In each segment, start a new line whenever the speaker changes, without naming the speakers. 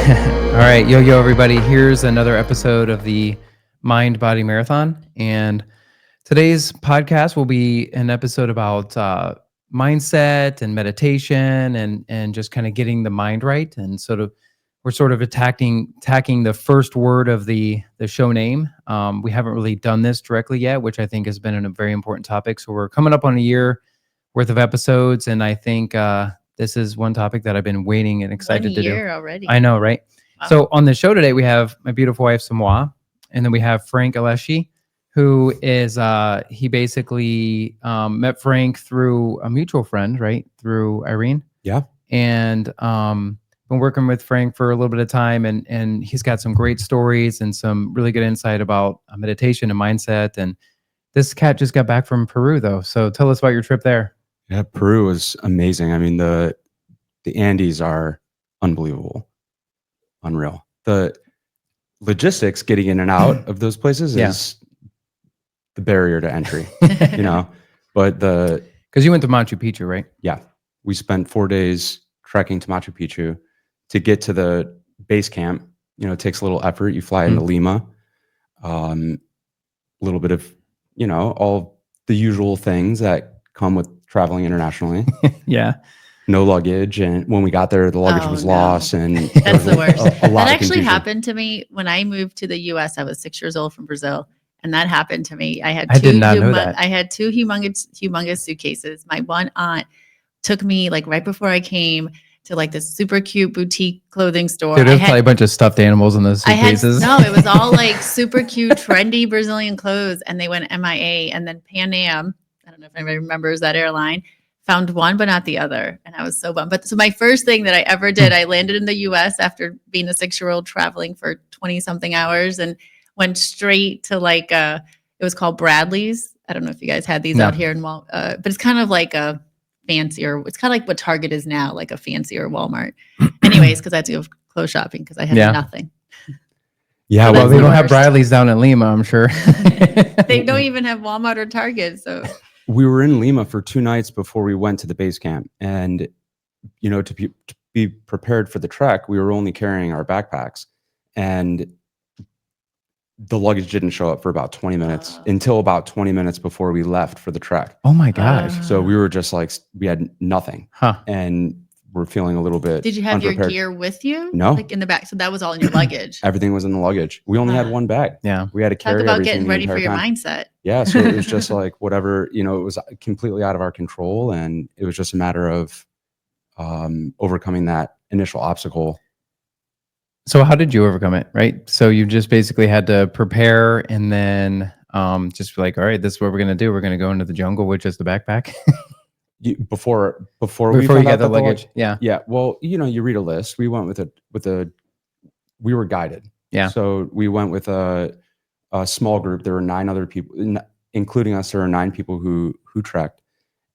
All right, yo, everybody. Here's another episode of the Mind Body Marathon. And today's podcast will be an episode about mindset and meditation and just kind of getting the mind right. And we're sort of attacking the first word of the show name. We haven't really done this directly yet, which I think has been a very important topic. So we're coming up on a year worth of episodes, and I think this is one topic that I've been waiting and excited to do.
1 year already.
I know, right?
Wow.
So on the show today, we have my beautiful wife, Samua, and then we have Frank Alesci, who is, he basically met Frank through a mutual friend, right? Through Irene.
Yeah.
And been working with Frank for a little bit of time, and he's got some great stories and some really good insight about meditation and mindset. And this cat just got back from Peru, though. So tell us about your trip there.
Yeah, Peru was amazing. I mean, the Andes are unbelievable, unreal. The logistics getting in and out of those places is the barrier to entry, you know. But
because you went to Machu Picchu, right?
Yeah, we spent 4 days trekking to Machu Picchu to get to the base camp. You know, it takes a little effort. You fly into Lima, a little bit of, you know, all the usual things that come with traveling internationally.
Yeah.
No luggage, and when we got there, the luggage was lost, and
that's the worst.
A lot
that
of
actually
confusion.
happened to me when I moved to the U.S. I was 6 years old from Brazil, and that happened to me. I
did not know that.
I had two humongous suitcases. My one aunt took me like right before I came to like this super cute boutique clothing store.
Dude, there's probably a bunch of stuffed animals in those suitcases.
No, it was all like super cute, trendy Brazilian clothes, and they went MIA. And then Pan Am, I don't know if anybody remembers that airline, found one but not the other, and I was so bummed. But so my first thing that I ever did, I landed in the U.S. after being a 6-year-old traveling for 20 something hours, and went straight to like it was called Bradley's. I don't know if you guys had these out here in but it's kind of like a fancier. It's kind of like what Target is now, like a fancier Walmart. Anyways, because I had to go clothes shopping because I had nothing.
Yeah,
So
well,
that's
they
the
don't have
worst.
Bradley's down in Lima, I'm sure.
They don't even have Walmart or Target, so.
we were in Lima for 2 nights before we went to the base camp, and you know, to be prepared for the trek, we were only carrying our backpacks, and the luggage didn't show up for about 20 minutes until about 20 minutes before we left for the trek.
Oh my gosh.
So we were just like, we had nothing, and we're feeling a little bit
Did you have
unprepared.
your gear with you?
No.
Like in the back. So that was all in your luggage.
Everything was in the luggage. We only had one bag.
Yeah.
We had to carry
Talk about
everything
getting
the
ready for
entire
your
time.
mindset.
Yeah. So it was just like whatever, you know, it was completely out of our control, and it was just a matter of overcoming that initial obstacle.
So how did you overcome it, right? So you just basically had to prepare, and then just be like, all right, this is what we're going to do. We're going to go into the jungle with just the backpack.
Before
we
found
got
out
the
that
luggage. Yeah.
Well, you know, you read a list. We went we were guided.
Yeah.
So we went with a small group. There were 9 other people, including us. There were 9 people who trekked,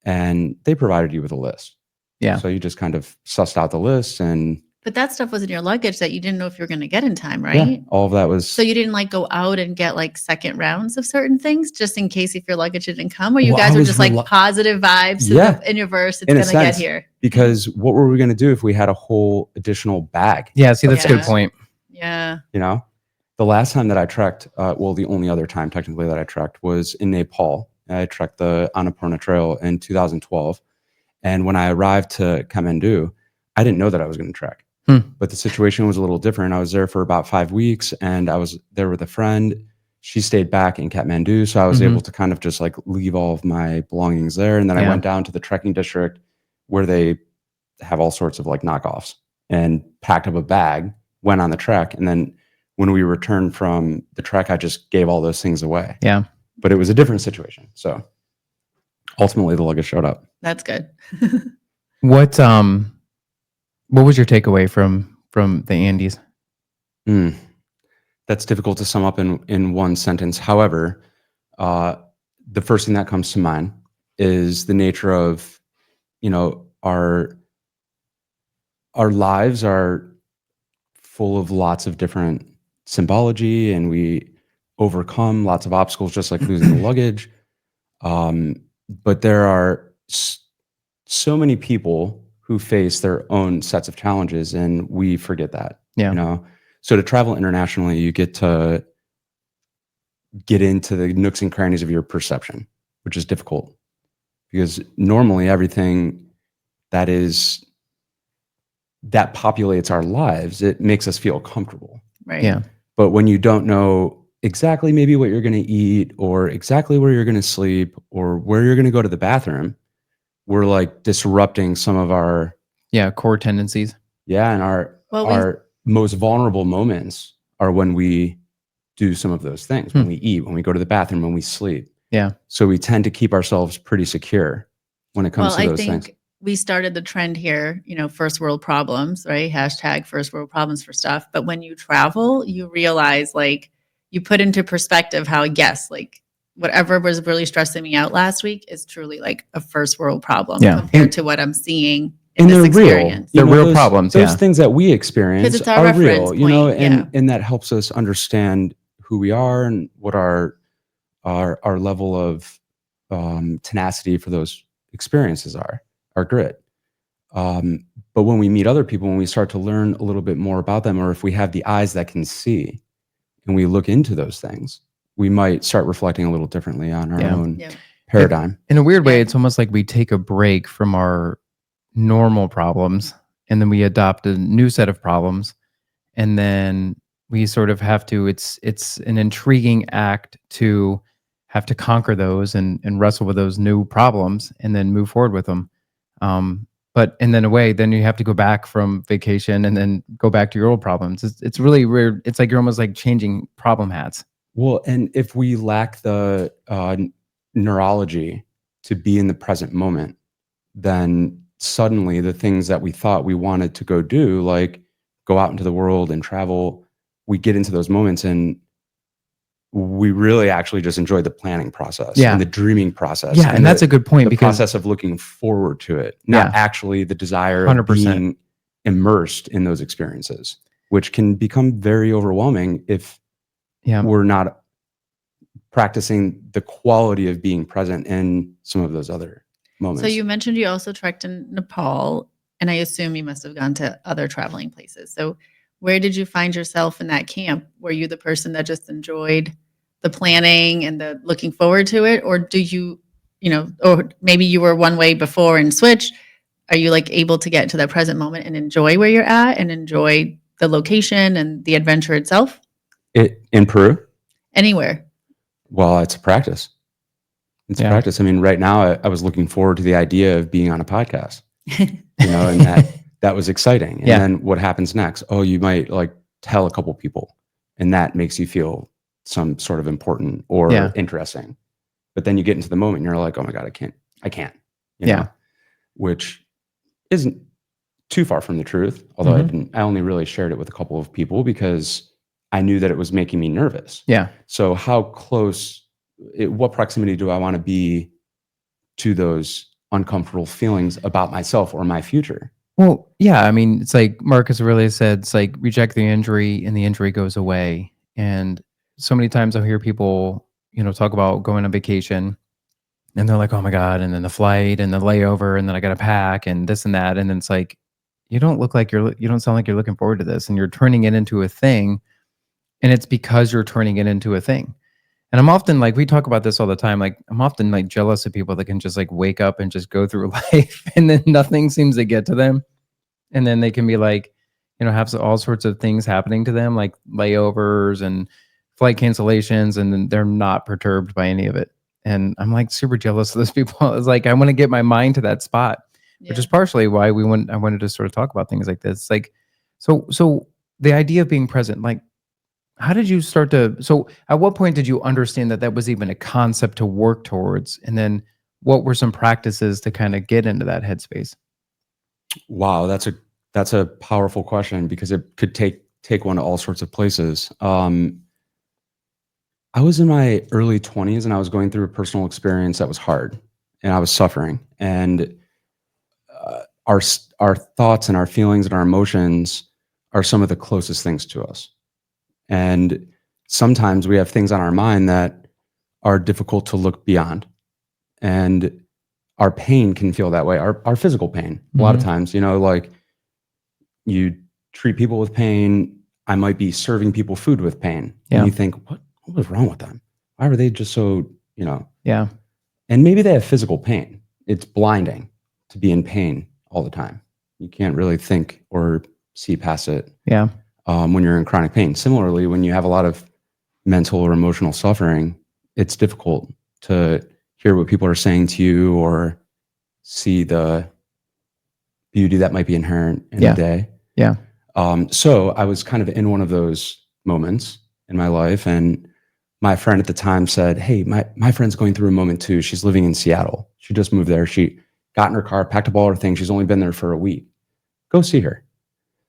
and they provided you with a list.
Yeah.
So you just kind of sussed out the list, and
But that stuff was in your luggage that you didn't know if you were going to get in time, right?
yeah, all of that was.
So you didn't like go out and get like second rounds of certain things just in case if your luggage didn't come, or you guys were just like positive vibes to the universe. It's going to get here.
Because what were we going to do if we had a whole additional bag?
Yeah. See, that's a good point.
Yeah.
You know, the last time that I trekked, well, the only other time technically that I trekked was in Nepal. I trekked the Annapurna Trail in 2012. And when I arrived to Kathmandu, I didn't know that I was going to trek. But the situation was a little different. I was there for about 5 weeks, and I was there with a friend. She stayed back in Kathmandu, so I was able to kind of just like leave all of my belongings there. And then I went down to the trekking district where they have all sorts of like knockoffs, and packed up a bag, went on the trek. And then when we returned from the trek, I just gave all those things away.
Yeah.
But it was a different situation. So ultimately the luggage showed up.
That's good.
What was your takeaway from the Andes?
That's difficult to sum up in one sentence. However, the first thing that comes to mind is the nature of, you know, our lives are full of lots of different symbology, and we overcome lots of obstacles, just like losing the luggage. But there are so many people who face their own sets of challenges, and we forget that.
Yeah.
You know, so to travel internationally, you get to get into the nooks and crannies of your perception, which is difficult because normally everything that populates our lives, it makes us feel comfortable.
Right.
Yeah.
But when you don't know exactly maybe what you're going to eat or exactly where you're going to sleep or where you're going to go to the bathroom, we're like disrupting some of our
core tendencies.
and our most vulnerable moments are when we do some of those things, when we eat, when we go to the bathroom, when we sleep.
Yeah.
So we tend to keep ourselves pretty secure when it comes to those things.
We started the trend here, first world problems, right? Hashtag first world problems for stuff. But when you travel, you realize like you put into perspective how, yes, like whatever was really stressing me out last week is truly like a first world problem compared to what I'm seeing in this experience.
They're
real problems.
Those things that we experience
it's our
are real,
point,
and that helps us understand who we are and what our level of tenacity for those experiences are, our grit. But when we meet other people, when we start to learn a little bit more about them, or if we have the eyes that can see and we look into those things, we might start reflecting a little differently on our own paradigm.
In a weird way, it's almost like we take a break from our normal problems and then we adopt a new set of problems. And then we sort of have to, it's an intriguing act to have to conquer those and wrestle with those new problems and then move forward with them. But and then then you have to go back from vacation and then go back to your old problems. It's really weird. It's like you're almost like changing problem hats.
Well, and if we lack the neurology to be in the present moment, then suddenly the things that we thought we wanted to go do, like go out into the world and travel, we get into those moments and we really actually just enjoy the planning process and the dreaming process.
Yeah, and that's a good point,
the
because
process of looking forward to it, not actually the desire
100%.
of being immersed in those experiences, which can become very overwhelming if we're not practicing the quality of being present in some of those other moments.
So you mentioned you also trekked in Nepal, and I assume you must have gone to other traveling places. So where did you find yourself in that camp? Were you the person that just enjoyed the planning and the looking forward to it? Or do you, or maybe you were one way before and switch? Are you like able to get into that present moment and enjoy where you're at and enjoy the location and the adventure itself?
In Peru?
Anywhere.
Well, it's a practice. It's a practice. I mean, right now I was looking forward to the idea of being on a podcast, and that was exciting. And then what happens next? Oh, you might like tell a couple people and that makes you feel some sort of important or interesting. But then you get into the moment and you're like, oh my God, I can't, you know, which isn't too far from the truth. Although I only really shared it with a couple of people because I knew that it was making me nervous.
Yeah.
So how close, what proximity do I want to be to those uncomfortable feelings about myself or my future?
Well, yeah. I mean, it's like Marcus Aurelius said, it's like reject the injury and the injury goes away. And so many times I'll hear people, talk about going on vacation and they're like, oh my God. And then the flight and the layover, and then I got to pack and this and that. And then it's like, you don't sound like you're looking forward to this, and you're turning it into a thing. And it's because you're turning it into a thing. And I'm often like, we talk about this all the time. Like, I'm often like jealous of people that can just like wake up and just go through life and then nothing seems to get to them. And then they can be like, have all sorts of things happening to them, like layovers and flight cancellations, and then they're not perturbed by any of it. And I'm like super jealous of those people. It's like, I want to get my mind to that spot, which is partially why I wanted to sort of talk about things like this. Like, so the idea of being present, like, how did you start to, so at what point did you understand that that was even a concept to work towards? And then what were some practices to kind of get into that headspace?
Wow, that's a powerful question because it could take one to all sorts of places. I was in my early 20s and I was going through a personal experience that was hard, and I was suffering. And our thoughts and our feelings and our emotions are some of the closest things to us. And sometimes we have things on our mind that are difficult to look beyond. And our pain can feel that way. Our physical pain, a lot of times, like you treat people with pain. I might be serving people food with pain.
Yeah.
And you think, what was wrong with them? Why were they just so,
Yeah.
and maybe they have physical pain. It's blinding to be in pain all the time. You can't really think or see past it.
Yeah.
When you're in chronic pain. Similarly, when you have a lot of mental or emotional suffering, it's difficult to hear what people are saying to you or see the beauty that might be inherent in the day.
Yeah.
So I was kind of in one of those moments in my life, and my friend at the time said, hey, my friend's going through a moment too. She's living in Seattle. She just moved there. She got in her car, packed up all her things. She's only been there for a week. Go see her.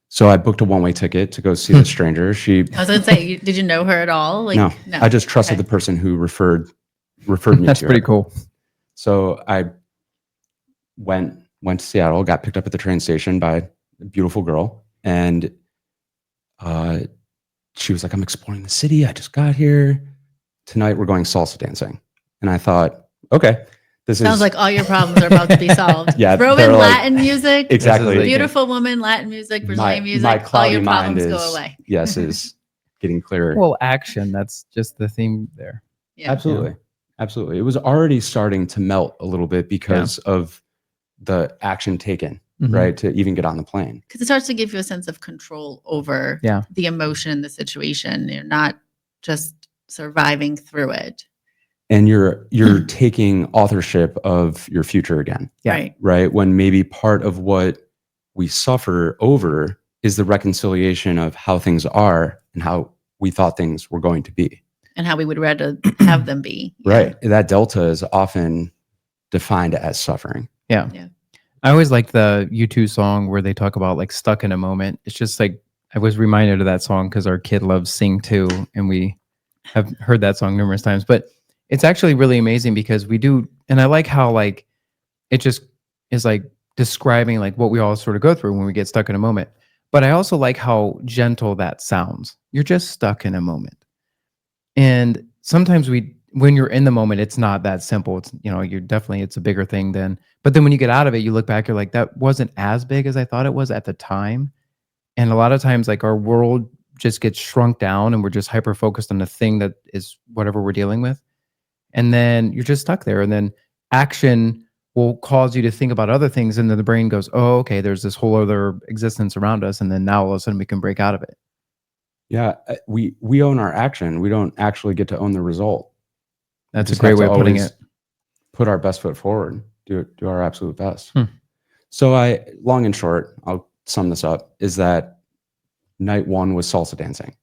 So I booked a one-way ticket to go see the stranger.
I was going to say, did you know her at all?
No, I just trusted the person who referred me to her.
That's pretty cool.
So I went to Seattle, got picked up at the train station by a beautiful girl. And she was like, I'm exploring the city. I just got here. Tonight we're going salsa dancing. And I thought, okay, this
sounds like all your problems are about to be solved.
Yeah,
throw in Latin music.
Exactly.
Beautiful woman, Latin music, Brazilian music.
My cloudy
all your
mind
problems go away.
Yes, is getting clearer.
Well, action. That's just the theme there.
Yeah.
Absolutely. Absolutely. It was already starting to melt a little bit because of the action taken, right? To even get on the plane.
Because it starts to give you a sense of control over the emotion in the situation. You're not just surviving through it.
And you're taking authorship of your future again.
Yeah.
Right. When maybe part of what we suffer over is the reconciliation of how things are and how we thought things were going to be.
And how we would rather have them be.
Right. That delta is often defined as suffering.
Yeah. I always like the U2 song where they talk about like stuck in a moment. It's just like, I was reminded of that song because our kid loves Sing too. And we have heard that song numerous times, but it's actually really amazing because we do. And I like how like, it just is like describing like what we all sort of go through when we get stuck in a moment. But I also like how gentle that sounds. You're just stuck in a moment. And sometimes when you're in the moment, it's not that simple. It's, it's a bigger thing but then when you get out of it, you look back, you're like, that wasn't as big as I thought it was at the time. And a lot of times like our world just gets shrunk down and we're just hyper focused on the thing that is whatever we're dealing with. And then you're just stuck there. And then action will cause you to think about other things. And then the brain goes, oh, okay, there's this whole other existence around us. And then now all of a sudden we can break out of it.
Yeah. We own our action. We don't actually get to own the result.
That's a great way of putting it.
Put our best foot forward, do our absolute best. So long and short, I'll sum this up, is that night one was salsa dancing.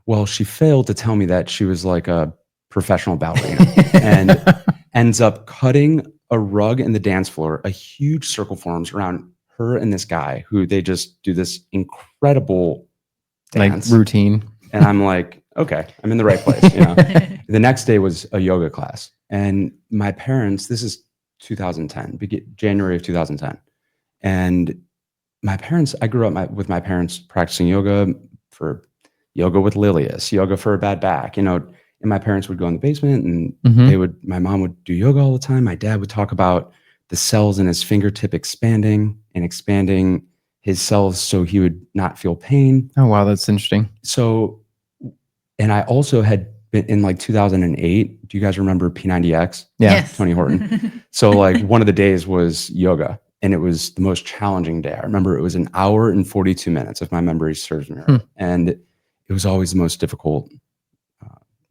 Well, she failed to tell me that she was like a professional ballerina and ends up cutting a rug in the dance floor. A huge circle forms around her and this guy who they just do this incredible dance.
Like routine.
And I'm like, okay, I'm in the right place. The next day was a yoga class. And my parents, this is 2010, January of 2010. And my parents, I grew up with my parents practicing yoga for yoga with Lilius, yoga for a bad back, and my parents would go in the basement and my mom would do yoga all the time. My dad would talk about the cells in his fingertip expanding his cells so he would not feel pain.
Oh, wow. That's interesting.
So, and I also had been in like 2008. Do you guys remember P90X?
Yeah.
Yes.
Tony Horton. So like one of the days was yoga and it was the most challenging day. I remember it was an hour and 42 minutes if my memory serves me right. And it was always the most difficult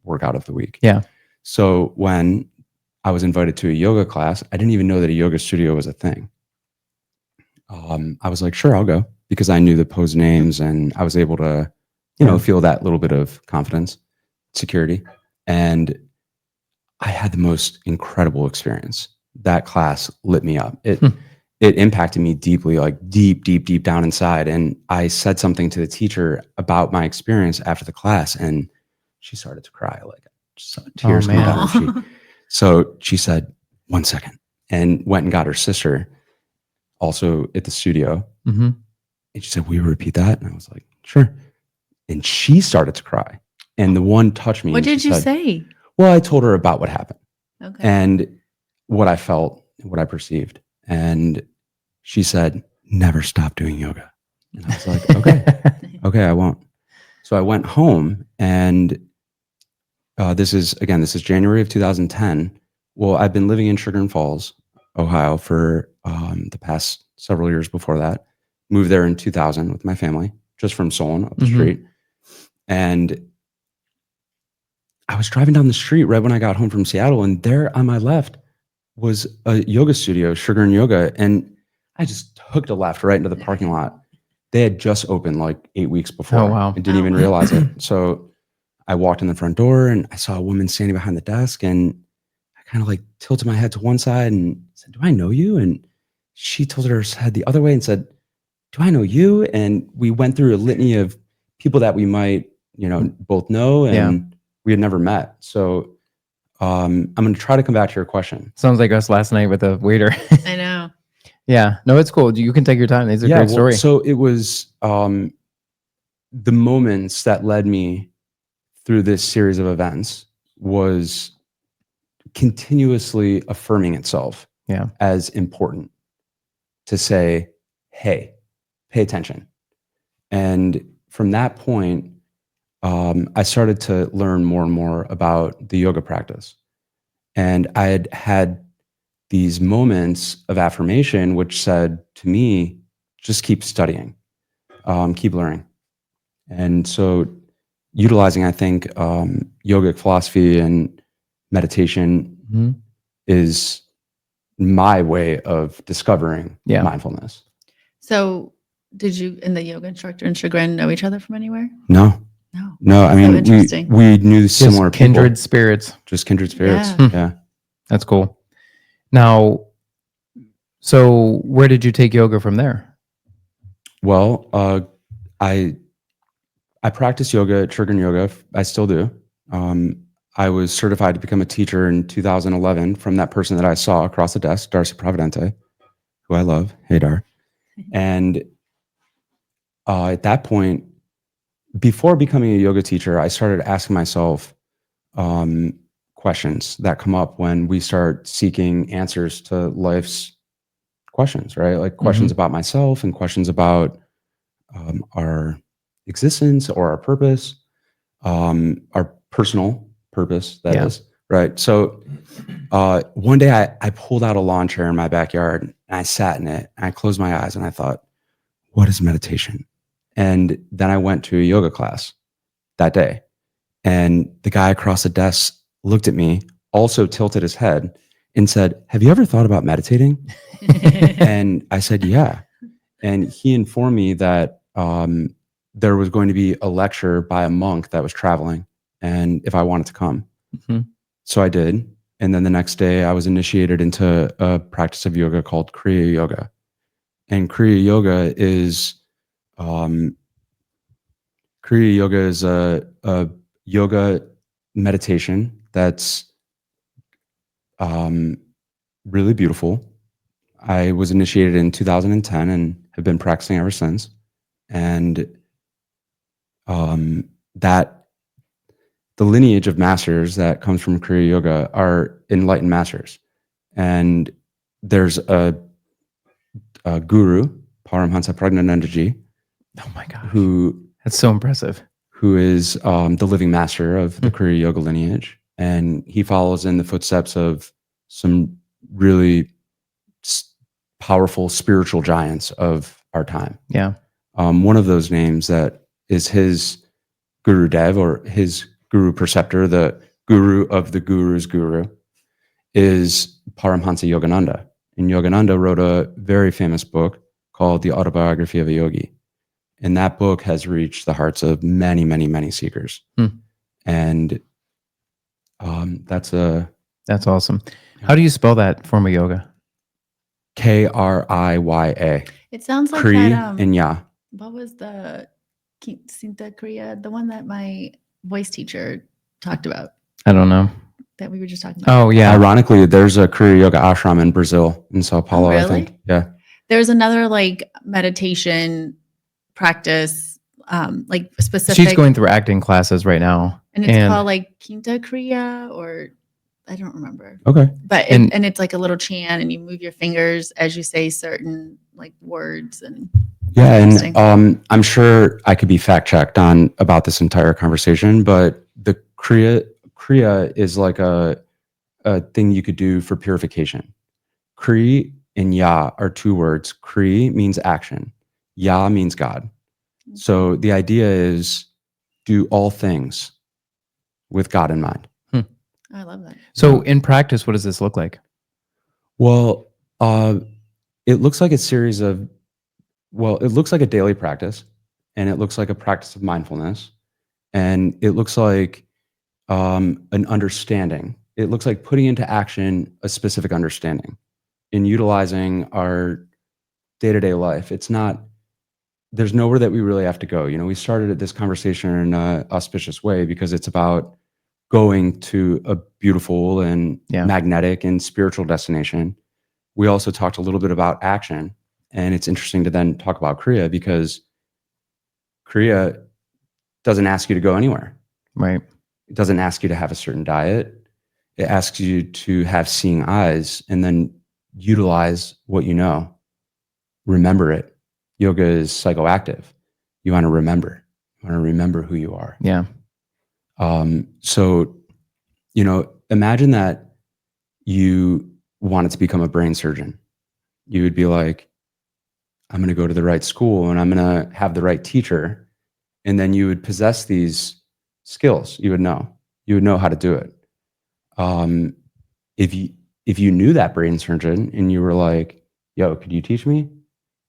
workout of the week.
Yeah.
So when I was invited to a yoga class, I didn't even know that a yoga studio was a thing. I was like, sure, I'll go, because I knew the pose names and I was able to, feel that little bit of confidence, security. And I had the most incredible experience. That class lit me up. It impacted me deeply, like deep down inside. And I said something to the teacher about my experience after the class, and she started to cry, like just saw tears come down her cheek. So she said, 1 second, and went and got her sister also at the studio. And she said, will you repeat that? And I was like, sure. And she started to cry. And the one touched me.
What did you say?
Well, I told her about what happened
and
what I felt, what I perceived. And she said, never stop doing yoga. And I was like, okay, I won't. So I went home, and this is January of 2010. Well, I've been living in Sugar Falls, Ohio for the past several years before that. Moved there in 2000 with my family, just from Solon up the street. And I was driving down the street right when I got home from Seattle, and there on my left was a yoga studio, Sugar and Yoga. And I just hooked a left right into the parking lot. They had just opened like 8 weeks before.
Oh, wow.
I didn't even realize it. So I walked in the front door, and I saw a woman standing behind the desk, and I kind of like tilted my head to one side and said, "Do I know you?" And she tilted her head the other way and said, "Do I know you?" And we went through a litany of people that we might, both know, and we had never met. So I'm going to try to come back to your question.
Sounds like us last night with a waiter.
I know.
Yeah. No, it's cool. You can take your time. These are great stories.
So it was the moments that led me through this series of events was continuously affirming itself as important to say, hey, pay attention. And from that point, I started to learn more and more about the yoga practice. And I had had these moments of affirmation, which said to me, just keep studying, keep learning. And so utilizing, I think, yogic philosophy and meditation is my way of discovering mindfulness.
So did you and the yoga instructor and Chagrin know each other from anywhere?
No. I mean, we knew similar
just kindred
people.
spirits.
Just kindred spirits. Yeah.
That's cool. Now, so where did you take yoga from there?
Well, I practice yoga at Chagrin Yoga. I still do. I was certified to become a teacher in 2011 from that person that I saw across the desk, Darcy Providente, who I love. Hey, Dar. And at that point, before becoming a yoga teacher, I started asking myself questions that come up when we start seeking answers to life's questions, right? Like questions about myself and questions about our existence or our purpose, our personal purpose, that is, right? So one day I pulled out a lawn chair in my backyard and I sat in it and I closed my eyes and I thought, what is meditation? And then I went to a yoga class that day. And the guy across the desk looked at me, also tilted his head and said, "Have you ever thought about meditating?" And I said, "Yeah." And he informed me that there was going to be a lecture by a monk that was traveling and if I wanted to come. So I did. And then the next day I was initiated into a practice of yoga called Kriya Yoga. And Kriya Yoga is a yoga meditation that's really beautiful. I was initiated in 2010 and have been practicing ever since. And that the lineage of masters that comes from Kriya Yoga are enlightened masters. And there's a guru, Paramhansa Prajnanandaji.
Oh my gosh. That's so impressive.
Who is the living master of the Kriya Yoga lineage. And he follows in the footsteps of some really powerful spiritual giants of our time.
Yeah.
One of those names that is his Guru Dev, or his Guru Preceptor, the guru of the guru's guru, is Paramhansa Yogananda. And Yogananda wrote a very famous book called The Autobiography of a Yogi. And that book has reached the hearts of many, many, many seekers. And that's
awesome. How do you spell that form of yoga?
Kriya.
It sounds like
Kri
that.
and Ya.
What was the Sinta Kriya? The one that my voice teacher talked about.
I don't know.
That we were just talking about.
Oh yeah.
Ironically, there's a Kriya Yoga ashram in Brazil, in Sao Paulo.
Really?
I think. Yeah.
There's another like meditation practice, like specific.
She's going through acting classes right now,
and it's called like Quinta Kriya or I don't remember.
Okay.
But
And-
and it's like a little chant, and you move your fingers as you say certain like words and
Yeah,
Interesting.
and I'm sure I could be fact checked on about this entire conversation, but the Kriya is like a thing you could do for purification. Kri and Ya are two words. Kri means action. Ya means God. So the idea is do all things with God in mind.
I love that.
So in practice, what does this look like?
Well, it looks like a series of, it looks like a daily practice, and it looks like a practice of mindfulness, and it looks like an understanding. It looks like putting into action a specific understanding in utilizing our day-to-day life. It's not, there's nowhere that we really have to go. You know, we started this conversation in an auspicious way because it's about going to a beautiful and magnetic and spiritual destination. We also talked a little bit about action, and it's interesting to then talk about Kriya because Kriya doesn't ask you to go anywhere.
Right.
It doesn't ask you to have a certain diet. It asks you to have seeing eyes and then utilize what you know. Remember it. Yoga is psychoactive. You want to remember. You want to remember who you are.
Yeah.
So, you know, imagine that you wanted to become a brain surgeon. You would be like, I'm going to go to the right school and I'm going to have the right teacher. And then you would possess these skills. You would know how to do it. If you knew that brain surgeon and you were like, yo, could you teach me?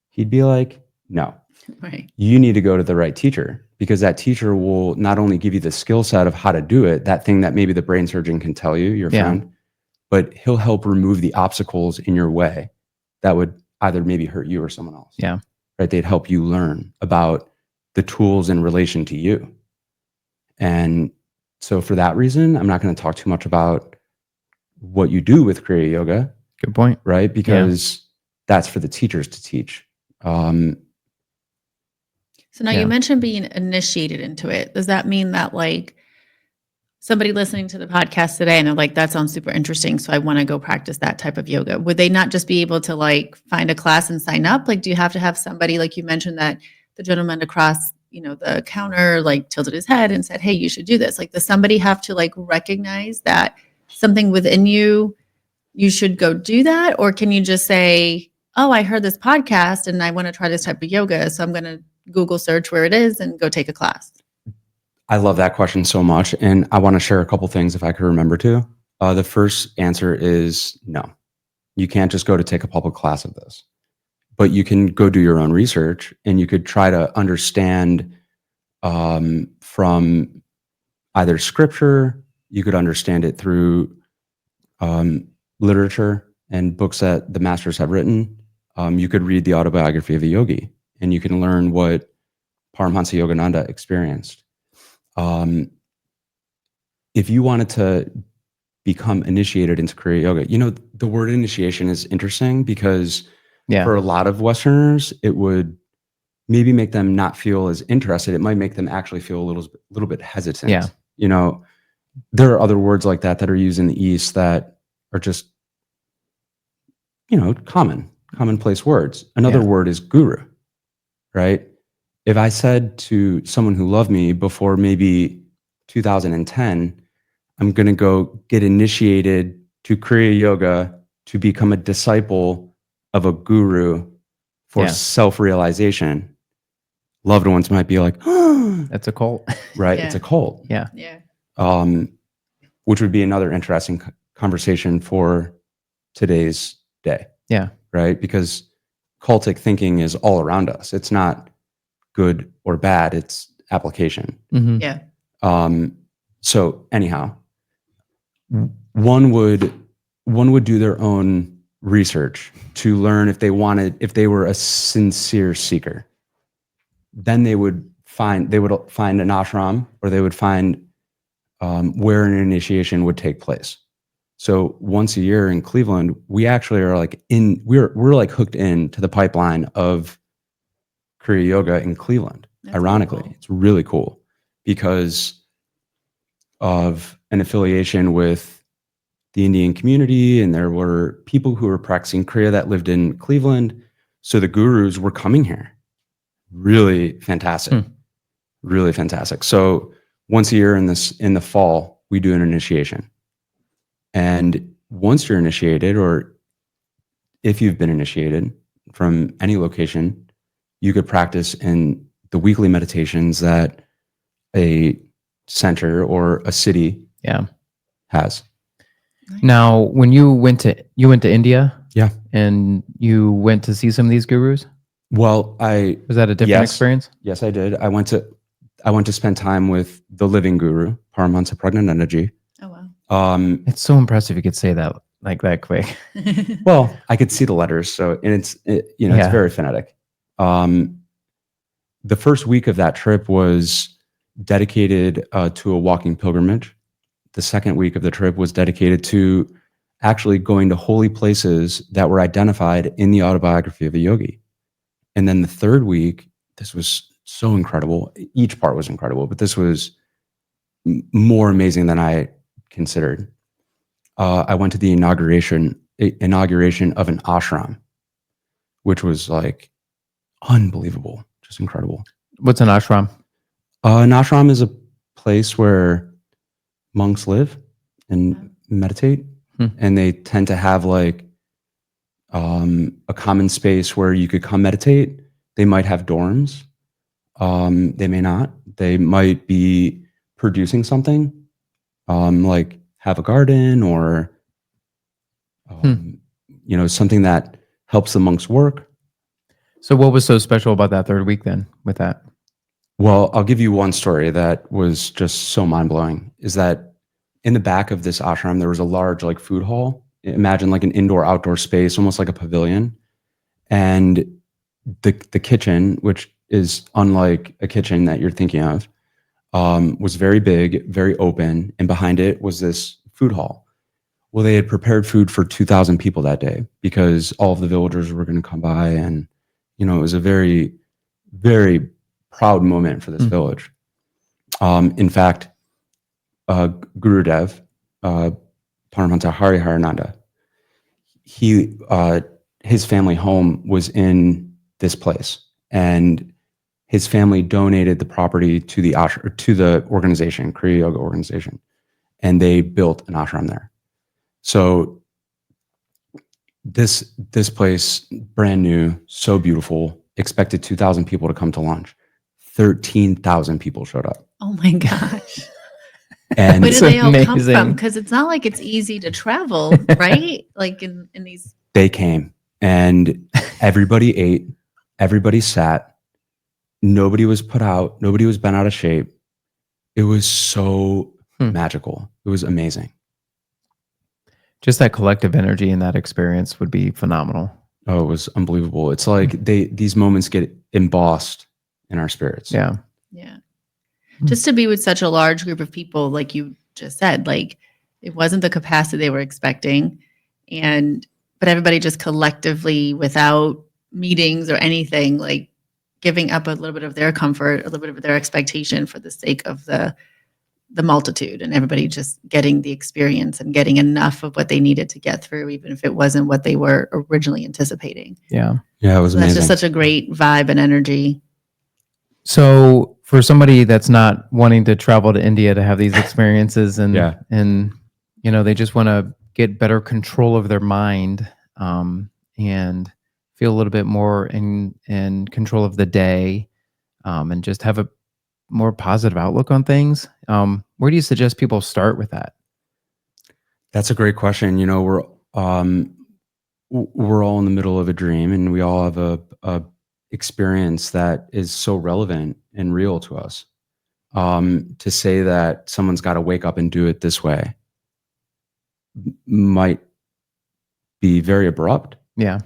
He'd be like, no,
Right.
you need to go to the right teacher, because that teacher will not only give you the skill set of how to do it, that thing that maybe the brain surgeon can tell you, your friend, but he'll help remove the obstacles in your way that would either maybe hurt you or someone else.
Yeah.
Right. They'd help you learn about the tools in relation to you. And so for that reason, I'm not going to talk too much about what you do with Kriya Yoga.
Good point.
Right. Because that's for the teachers to teach.
So now you mentioned being initiated into it. Does that mean that like somebody listening to the podcast today and they're like, that sounds super interesting, so I want to go practice that type of yoga? Would they not just be able to like find a class and sign up? Like, do you have to have somebody, like you mentioned that the gentleman across, you know, the counter like tilted his head and said, hey, you should do this. Like, does somebody have to like recognize that something within you should go do that? Or can you just say, oh, I heard this podcast and I want to try this type of yoga, so I'm going to Google search where it is and go take a class?
I love that question so much. And I want to share a couple things if I could remember to. The first answer is no. You can't just go to take a public class of this, but you can go do your own research and you could try to understand from either scripture, you could understand it through literature and books that the masters have written. You could read the autobiography of a yogi and you can learn what Paramahansa Yogananda experienced. If you wanted to become initiated into Kriya Yoga, you know, the word initiation is interesting because for a lot of Westerners, it would maybe make them not feel as interested. It might make them actually feel a little bit hesitant.
Yeah.
You know, there are other words like that are used in the East that are just, you know, commonplace words. Another word is guru, right? If I said to someone who loved me before maybe 2010, I'm going to go get initiated to Kriya Yoga to become a disciple of a guru for self-realization, loved ones might be like, oh,
that's a cult.
Right? It's a cult.
Yeah.
Which would be another interesting conversation for today's day.
Yeah.
Right? Because cultic thinking is all around us. It's not good or bad. It's application.
Mm-hmm.
Yeah.
So anyhow, one would do their own research to learn if they were a sincere seeker. Then they would find an ashram, or they would find where an initiation would take place. So once a year in Cleveland, we actually are like we're like hooked into the pipeline of Kriya Yoga in Cleveland.
That's
ironically,
cool.
It's really cool because of an affiliation with the Indian community, and there were people who were practicing Kriya that lived in Cleveland. So the gurus were coming here. Really fantastic. Really fantastic. So once a year in the fall, we do an initiation. And once you're initiated, or if you've been initiated from any location, you could practice in the weekly meditations that a center or a city
Yeah.
has.
Now, when you went to India,
Yeah.
and you went to see some of these gurus,
Well,
was that a different experience?
Yes, I did. I went to spend time with the living guru, Paramahansa Prajnanandaji.
Oh, wow.
It's so impressive you could say that like that quick.
Well, I could see the letters, so and it's very phonetic. The first week of that trip was dedicated to a walking pilgrimage. The second week of the trip was dedicated to actually going to holy places that were identified in the autobiography of a yogi. And then the third week, this was so incredible. Each part was incredible, but this was more amazing than I considered. I went to the inauguration of an ashram, which was like unbelievable, just incredible.
What's an ashram?
An ashram is a place where monks live and meditate, and they tend to have like a common space where you could come meditate. They might have dorms. They may not. They might be producing something, like have a garden or something that helps the monks work.
So what was so special about that third week then with that?
Well, I'll give you one story that was just so mind-blowing, is that in the back of this ashram, there was a large like food hall. Imagine like an indoor-outdoor space, almost like a pavilion. And the kitchen, which is unlike a kitchen that you're thinking of, was very big, very open. And behind it was this food hall. Well, they had prepared food for 2,000 people that day because all of the villagers were going to come by. And, it was a very, very proud moment for this village. In fact, Gurudev, Paramahansa Hariharananda, his family home was in this place, and his family donated the property to the organization, Kriya Yoga organization, and they built an ashram there. So this place, brand new, so beautiful, expected 2,000 people to come to lunch. 13,000 people showed up.
Oh my gosh.
And
Where do they all come
amazing.
from? Because it's not like it's easy to travel, right? Like in these.
they came, and everybody ate, everybody sat, nobody was put out, nobody was bent out of shape. It was so magical. It was amazing.
Just that collective energy in that experience would be phenomenal.
Oh, it was unbelievable. It's like these moments get embossed in our spirits.
Yeah.
Yeah. Just to be with such a large group of people, like you just said, like it wasn't the capacity they were expecting. But everybody just collectively, without meetings or anything, like giving up a little bit of their comfort, a little bit of their expectation for the sake of the multitude, and everybody just getting the experience and getting enough of what they needed to get through, even if it wasn't what they were originally anticipating.
Yeah.
Yeah, it was amazing.
That's just such a great vibe and energy.
So for somebody that's not wanting to travel to India to have these experiences and they just want to get better control of their mind and feel a little bit more in control of the day and just have a more positive outlook on things, where do you suggest people start with that?
That's a great question. We're all in the middle of a dream, and we all have a experience that is so relevant and real to us. To say that someone's got to wake up and do it this way might be very abrupt.
Yeah.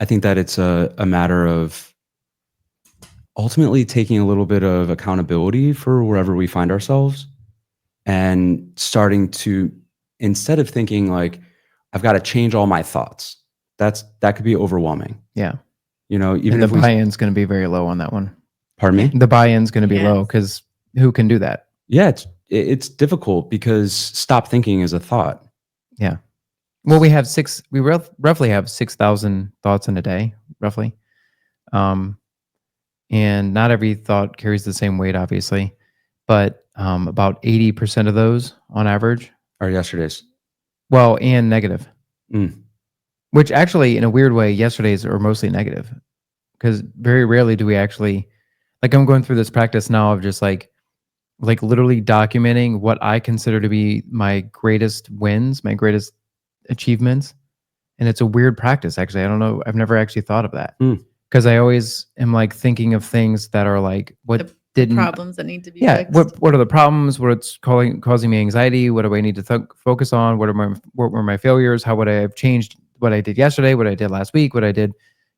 I think that it's a matter of ultimately taking a little bit of accountability for wherever we find ourselves, and starting to, instead of thinking like, I've got to change all my thoughts, that could be overwhelming.
Yeah.
Even
the
if
buy-in's going to be very low on that one.
Pardon me?
The buy-in's going to be low because who can do that?
Yeah, it's difficult because stop thinking is a thought.
Yeah. Well, we roughly have 6,000 thoughts in a day, roughly. And not every thought carries the same weight, obviously, but about 80% of those on average,
Or yesterday's.
well, and negative,
Mm.
which actually, in a weird way, yesterday's are mostly negative because very rarely do we actually, like, I'm going through this practice now of just like literally documenting what I consider to be my greatest wins, my greatest achievements. And it's a weird practice, actually. I don't know. I've never actually thought of that
Mm.
because I always am like thinking of things that are like, what
The
didn't,
problems that need to be
yeah,
fixed.
what are the problems? What's causing me anxiety? What do I need to focus on? What were my failures? How would I have changed what I did yesterday? What I did last week? What I did,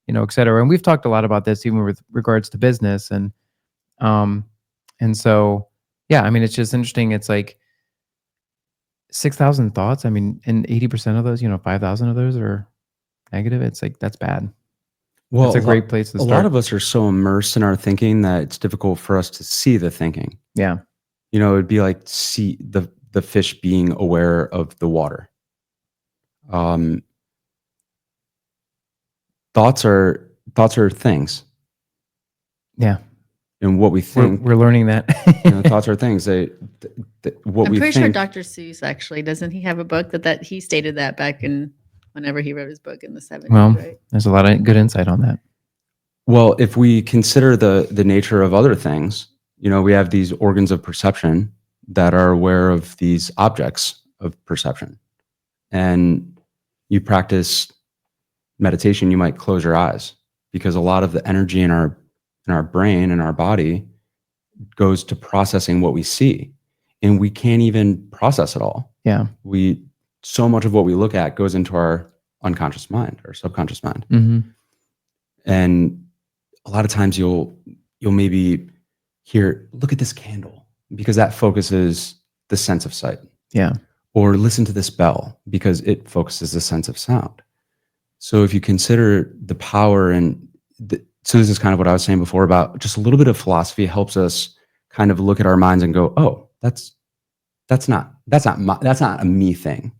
et cetera. And we've talked a lot about this even with regards to business um, and so, yeah, I mean, it's just interesting. It's like 6,000 thoughts. I mean, and 80% of those, 5,000 of those are negative. It's like, that's bad.
Well,
That's a great place to
a
start.
lot of us are so immersed in our thinking that it's difficult for us to see the thinking.
Yeah.
It'd be like see the fish being aware of the water. Thoughts are things,
Yeah.
and what we think.
We're learning that.
Thoughts are things. What
I'm
we
pretty sure
think.
Dr. Seuss actually doesn't he have a book that he stated that back in whenever he wrote his book in the 70s,
Well,
right?
there's a lot of good insight on that.
Well, if we consider the nature of other things, we have these organs of perception that are aware of these objects of perception. And you practice meditation, you might close your eyes because a lot of the energy in our brain and our body goes to processing what we see, and we can't even process it all.
Yeah.
So much of what we look at goes into our unconscious mind or subconscious mind.
Mm-hmm.
And a lot of times you'll maybe hear, look at this candle, because that focuses the sense of sight.
Yeah.
Or listen to this bell because it focuses the sense of sound. So if you consider the power so this is kind of what I was saying before about just a little bit of philosophy helps us kind of look at our minds and go, oh, that's not a me thing.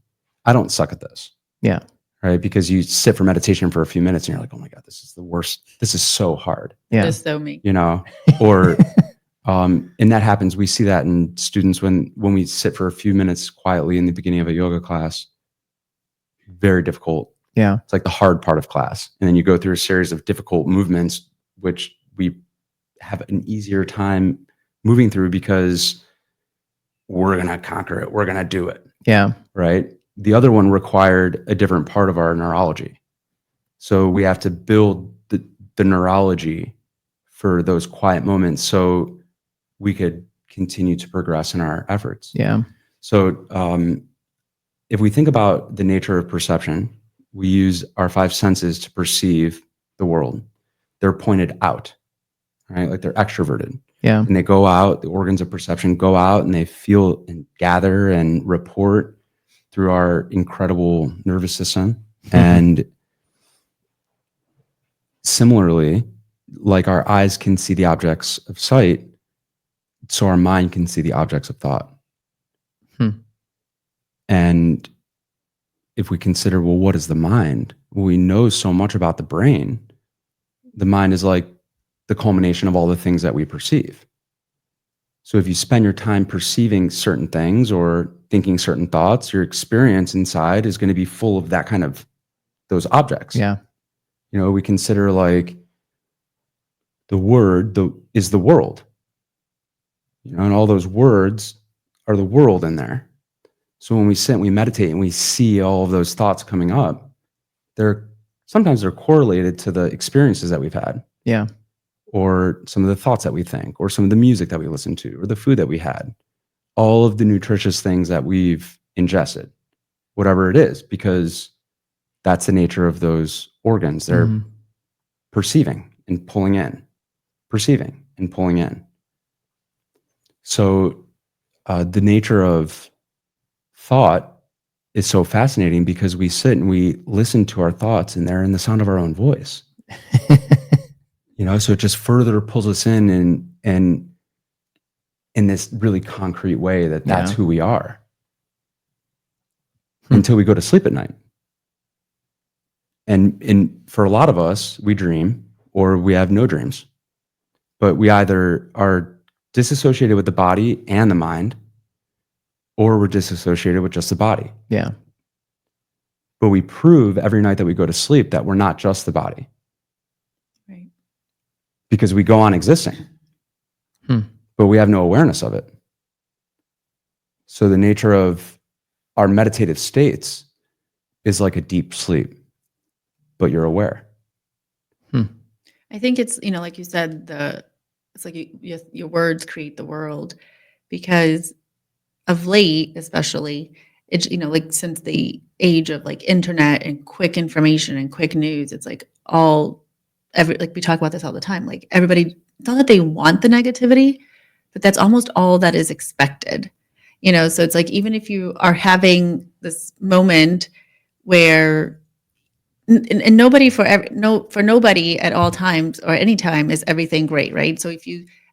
I don't suck at this.
Yeah.
Right. Because you sit for meditation for a few minutes and you're like, oh my God, this is the worst. This is so hard.
Yeah.
Just so me.
Or, and that happens. We see that in students when we sit for a few minutes quietly in the beginning of a yoga class, very difficult.
Yeah.
It's like the hard part of class. And then you go through a series of difficult movements, which we have an easier time moving through because we're going to conquer it. We're going to do it.
Yeah.
Right. The other one required a different part of our neurology. So we have to build the neurology for those quiet moments so we could continue to progress in our efforts.
Yeah.
So if we think about the nature of perception, we use our five senses to perceive the world. They're pointed out, right? Like they're extroverted.
Yeah.
And they go out, the organs of perception go out and they feel and gather and report through our incredible nervous system. And similarly, like our eyes can see the objects of sight, so our mind can see the objects of thought. And if we consider, well, what is the mind? Well, we know so much about the brain. The mind is like the culmination of all the things that we perceive. So if you spend your time perceiving certain things or thinking certain thoughts, your experience inside is going to be full of that kind of those objects.
Yeah.
We consider like the word is the world. And all those words are the world in there. So when we sit and we meditate and we see all of those thoughts coming up, sometimes they're correlated to the experiences that we've had.
Yeah.
Or some of the thoughts that we think, or some of the music that we listen to, or the food that we had, all of the nutritious things that we've ingested, whatever it is, because that's the nature of those organs. They're perceiving and pulling in, perceiving and pulling in. So the nature of thought is so fascinating because we sit and we listen to our thoughts and they're in the sound of our own voice. So it just further pulls us in and in this really concrete way that's who we are. until we go to sleep at night. And for a lot of us, we dream or we have no dreams. But we either are disassociated with the body and the mind, or we're disassociated with just the body.
Yeah.
But we prove every night that we go to sleep that we're not just the body.
Right.
Because we go on existing, but we have no awareness of it. So the nature of our meditative states is like a deep sleep, but you're aware.
I think it's, like you said, it's like your words create the world, because of late, especially, it's, like since the age of like internet and quick information and quick news, it's like like we talk about this all the time. Like everybody, it's not that they want the negativity, but that's almost all that is expected. So it's like, even if you are having this moment where and nobody for nobody at all times or any time is everything great, right? So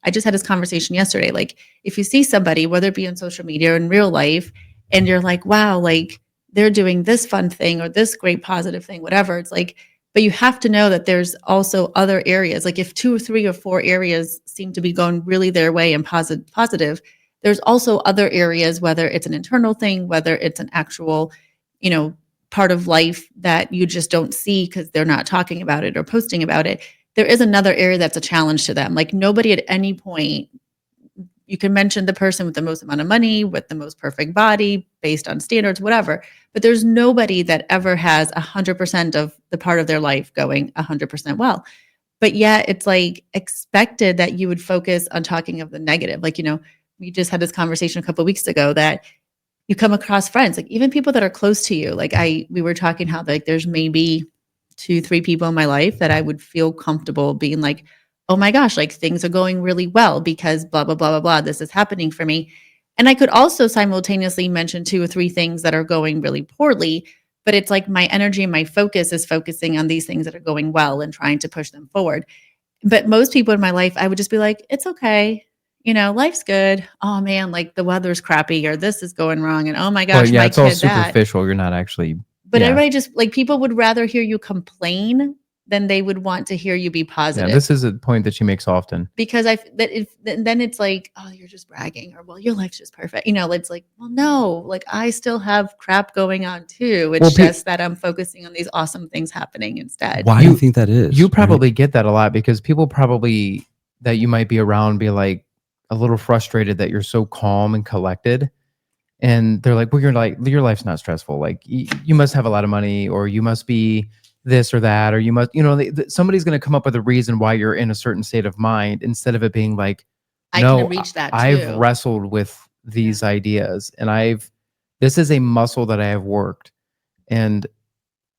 I just had this conversation yesterday, like if you see somebody, whether it be on social media or in real life, and you're like, wow, like they're doing this fun thing or this great positive thing, whatever, it's like, but you have to know that there's also other areas. Like if 2 or 3 or 4 areas seem to be going really their way and positive, there's also other areas, whether it's an internal thing, whether it's an actual, part of life that you just don't see because they're not talking about it or posting about it. There is another area that's a challenge to them. Like nobody at any point, you can mention the person with the most amount of money, with the most perfect body, based on standards, whatever. But there's nobody that ever has 100% of the part of their life going 100% well. But yet it's like expected that you would focus on talking of the negative. Like, we just had this conversation a couple of weeks ago that you come across friends, like even people that are close to you. Like we were talking how like there's maybe 2, 3 people in my life that I would feel comfortable being like, oh my gosh, like things are going really well because blah, blah, blah, blah, blah. This is happening for me. And I could also simultaneously mention 2 or 3 things that are going really poorly, but it's like my energy and my focus is focusing on these things that are going well and trying to push them forward. But most people in my life, I would just be like, it's okay. Life's good. Oh man, like the weather's crappy or this is going wrong. And oh my gosh, my
it's all
kid that.
superficial. You're not actually.
But everybody just like people would rather hear you complain than they would want to hear you be positive.
Yeah, this is a point that she makes often.
Because then it's like, oh, you're just bragging, or well, your life's just perfect. It's like, well, no, like I still have crap going on too. It's just that I'm focusing on these awesome things happening instead.
Why do you think that is?
You probably get that a lot because people probably that you might be around be like a little frustrated that you're so calm and collected. And they're like, well, your life's not stressful. Like you must have a lot of money, or you must be this or that, or you must, somebody's going to come up with a reason why you're in a certain state of mind instead of it being like, no,
can reach that too.
I've wrestled with these ideas and this is a muscle that I have worked. And,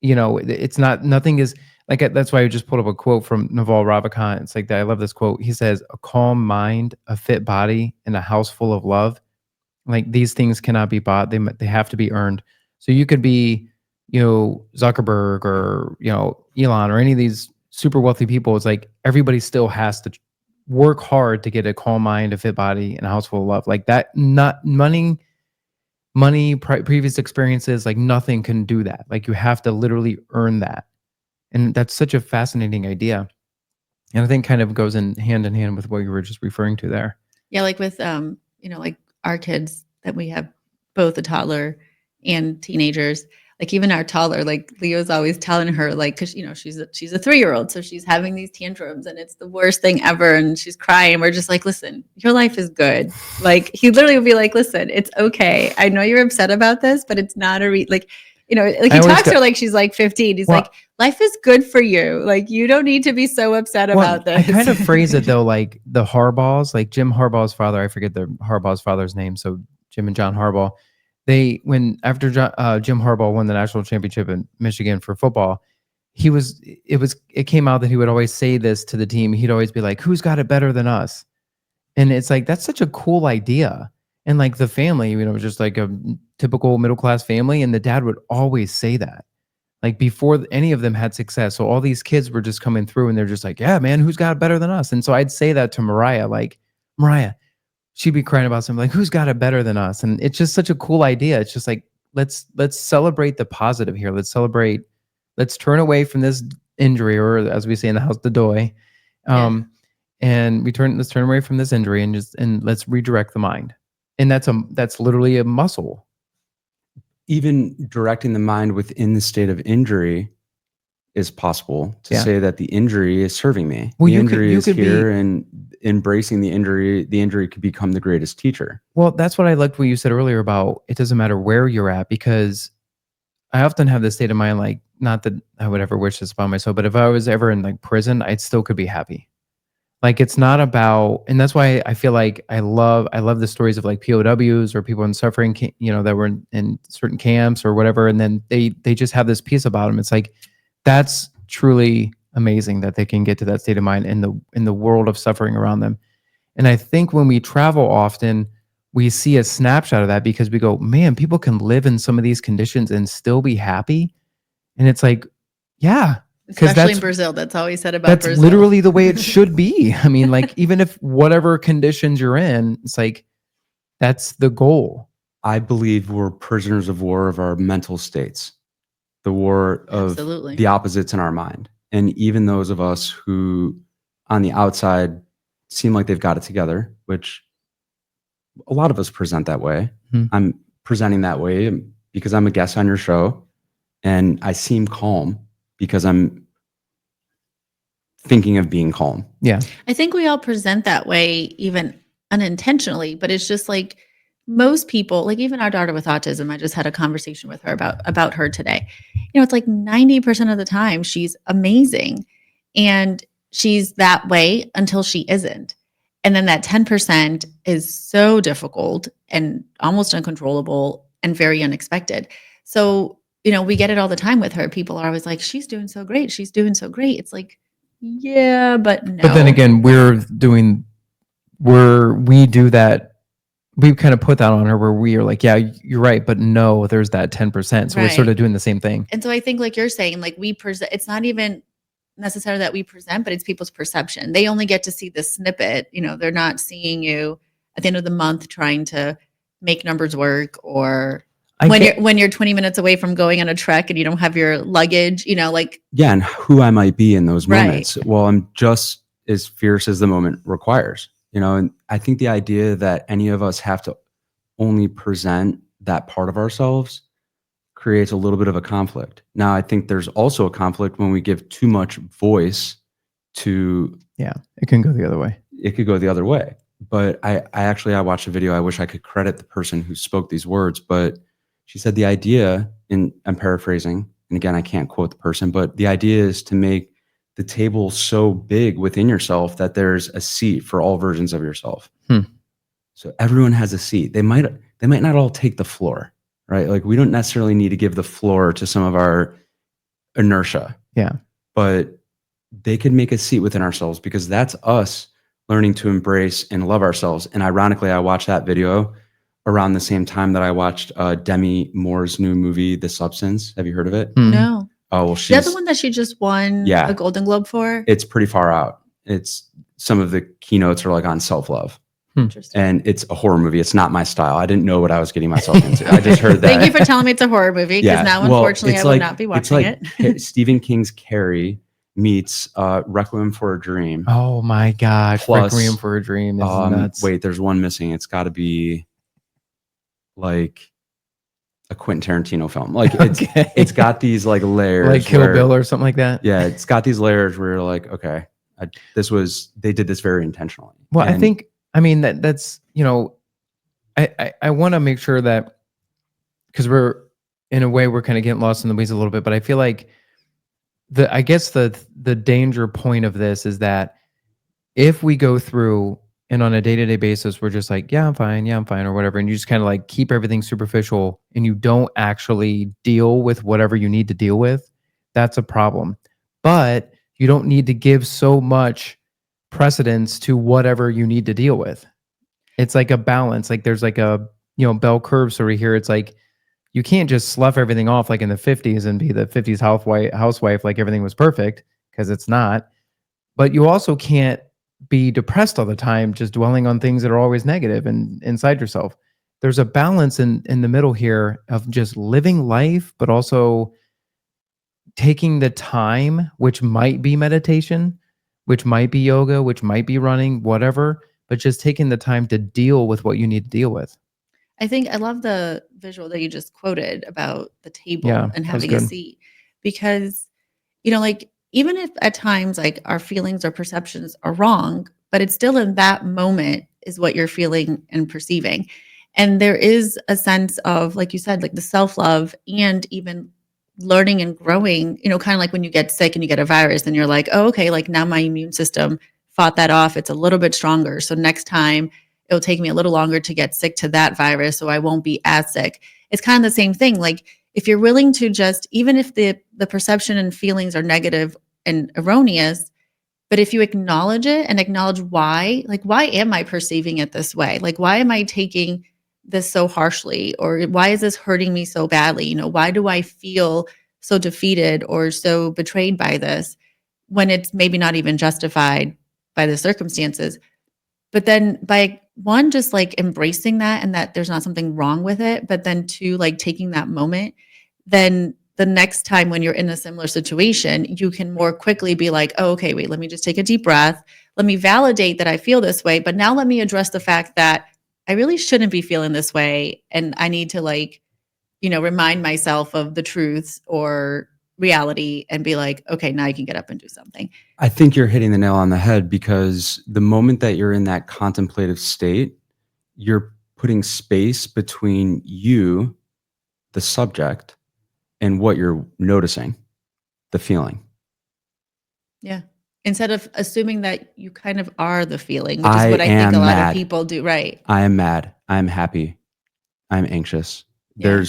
it's not, nothing is like, that's why I just pulled up a quote from Naval Ravikant. It's like that. I love this quote. He says, a calm mind, a fit body, and a house full of love. Like these things cannot be bought. They have to be earned. So you could be, Zuckerberg or, Elon or any of these super wealthy people. It's like everybody still has to work hard to get a calm mind, a fit body, and a house full of love. Like that, not money, previous experiences, like nothing can do that. Like you have to literally earn that. And that's such a fascinating idea. And I think kind of goes in hand with what you were just referring to there.
Yeah. Like with, like our kids that we have both a toddler and teenagers, like even our toddler, like Leo's always telling her, like, cause she's a 3-year-old. So she's having these tantrums and it's the worst thing ever. And she's crying. And we're just like, listen, your life is good. Like he literally would be like, listen, it's okay. I know you're upset about this, but it's not like he talks to her like she's like 15. He's like, life is good for you. Like you don't need to be so upset about this.
I kind of phrase it though, like the Harbaughs, like Jim Harbaugh's father, I forget the Harbaugh's father's name. So Jim and John Harbaugh, after Jim Harbaugh won the national championship in Michigan for football, it came out that he would always say this to the team. He'd always be like, who's got it better than us? And it's like, that's such a cool idea. And like the family, just like a typical middle-class family. And the dad would always say that, like before any of them had success. So all these kids were just coming through and they're just like, yeah, man, who's got it better than us? And so I'd say that to Mariah, like, Mariah, she'd be crying about something like, who's got it better than us? And it's just such a cool idea. It's just like, let's celebrate the positive here. Let's turn away from this injury, or as we say in the house, the doy. And let's turn away from this injury and let's redirect the mind. And that's literally a muscle.
Even directing the mind within the state of injury is possible to say that the injury is serving me.
Well,
the
you
injury is
could
here, and embracing the injury could become the greatest teacher.
Well, that's what I liked what you said earlier about it doesn't matter where you're at, because I often have this state of mind, like, not that I would ever wish this about myself, but if I was ever in like prison, I still could be happy. Like, it's not about, and that's why I feel like I love the stories of like POWs or people in suffering, that were in certain camps or whatever. And then they just have this peace about them. It's like, that's truly amazing that they can get to that state of mind in the world of suffering around them. And I think when we travel often, we see a snapshot of that, because we go, man, people can live in some of these conditions and still be happy. And it's like, yeah.
Especially in Brazil. That's all he said about
that's
Brazil.
Literally the way it should be. I mean, like, even if whatever conditions you're in, it's like, that's the goal.
I believe we're prisoners of war of our mental states, the war of the opposites in our mind. And even those of us who on the outside seem like they've got it together, which a lot of us present that way. I'm presenting that way because I'm a guest on your show, and I seem calm because I'm thinking of being calm.
Yeah.
I think we all present that way, even unintentionally, but it's just like most people, like even our daughter with autism, I just had a conversation with her about her today. It's like 90% of the time she's amazing, and she's that way until she isn't. And then that 10% is so difficult and almost uncontrollable and very unexpected. So, we get it all the time with her. People are always like, she's doing so great. She's doing so great. It's like, yeah, but no.
But then again, we do that. We kind of put that on her where we are like, yeah, you're right. But no, there's that 10%. So we're sort of doing the same thing.
And so I think, like you're saying, like we present, it's not even necessarily that we present, but it's people's perception. They only get to see the snippet. They're not seeing you at the end of the month trying to make numbers work, or when you're 20 minutes away from going on a trek and you don't have your luggage,
and who I might be in those moments. Well, I'm just as fierce as the moment requires, and I think the idea that any of us have to only present that part of ourselves creates a little bit of a conflict. Now, I think there's also a conflict when we give too much voice to.
Yeah, it can go the other way.
It could go the other way. But I watched a video. I wish I could credit the person who spoke these words, but she said the idea, and I'm paraphrasing, and again, I can't quote the person, but the idea is to make the table so big within yourself that there's a seat for all versions of yourself. So everyone has a seat. They might not all take the floor, right? Like, we don't necessarily need to give the floor to some of our inertia.
Yeah.
But they could make a seat within ourselves, because that's us learning to embrace and love ourselves. And ironically, I watched that video around the same time that I watched Demi Moore's new movie, The Substance. Have you heard of it?
No.
Oh, well,
that's the one that she just won a Golden Globe for?
It's pretty far out. It's some of the keynotes are like on self-love.
Interesting.
And it's a horror movie. It's not my style. I didn't know what I was getting myself into. I just heard that.
Thank you for telling me it's a horror movie, because now, unfortunately, I will not be watching it.
Stephen King's Carrie meets Requiem for a Dream.
Oh my gosh.
Plus,
Requiem for a Dream is nuts.
Wait, there's one missing. It's got to be like a Quentin Tarantino film. Like, it's got these like layers,
like Kill Bill or something like that.
Yeah, it's got these layers where you're like, okay, they did this very intentionally.
Well, I mean that's I want to make sure that, because we're in a way we're kind of getting lost in the weeds a little bit, but I feel like the danger point of this is that if we go through and on a day-to-day basis, we're just like, yeah, I'm fine, or whatever. And you just kind of like keep everything superficial and you don't actually deal with whatever you need to deal with, that's a problem. But you don't need to give so much precedence to whatever you need to deal with. It's like a balance. Like there's like a, bell curve sort of here. It's like, you can't just slough everything off like in the 50s and be the 50s housewife like everything was perfect, because it's not. But you also can't be depressed all the time, just dwelling on things that are always negative and inside yourself. there's a balance in the middle here of just living life, but also taking the time, which might be meditation, which might be yoga, which might be running, whatever, but just taking the time to deal with what you need to deal with.
I think I love the visual that you just quoted about the
Yeah,
table and
that was
having a
good.
seat because, like, even if at times like our feelings or perceptions are wrong, but it's still in that moment is what you're feeling and perceiving. And there is a sense of, like you said, like the self love and even learning and growing, kind of like when you get sick and you get a virus and you're like, oh, okay, like now my immune system fought that off. It's a little bit stronger. So next time it'll take me a little longer to get sick to that virus. So I won't be as sick. It's kind of the same thing. Like if you're willing to just, even if the perception and feelings are negative and erroneous, but if you acknowledge it and acknowledge why, like, why am I perceiving it this way? Like, why am I taking this so harshly? Or why is this hurting me so badly? Why do I feel so defeated or so betrayed by this when it's maybe not even justified by the circumstances? But then by one, just like embracing that and that there's not something wrong with it, but then two, like taking that moment, then the next time when you're in a similar situation, you can more quickly be like, oh, okay, wait, let me just take a deep breath. Let me validate that I feel this way. But now let me address the fact that I really shouldn't be feeling this way. And I need to like, remind myself of the truths or reality and be like, okay, now you can get up and do something.
I think you're hitting the nail on the head because the moment that you're in that contemplative state, you're putting space between you, the subject, and what you're noticing, the feeling.
Yeah. Instead of assuming that you kind of are the feeling, which is
I
what I think a
am
lot of
mad.
people do. Right.
I am mad. I'm happy. I'm anxious.
Yeah.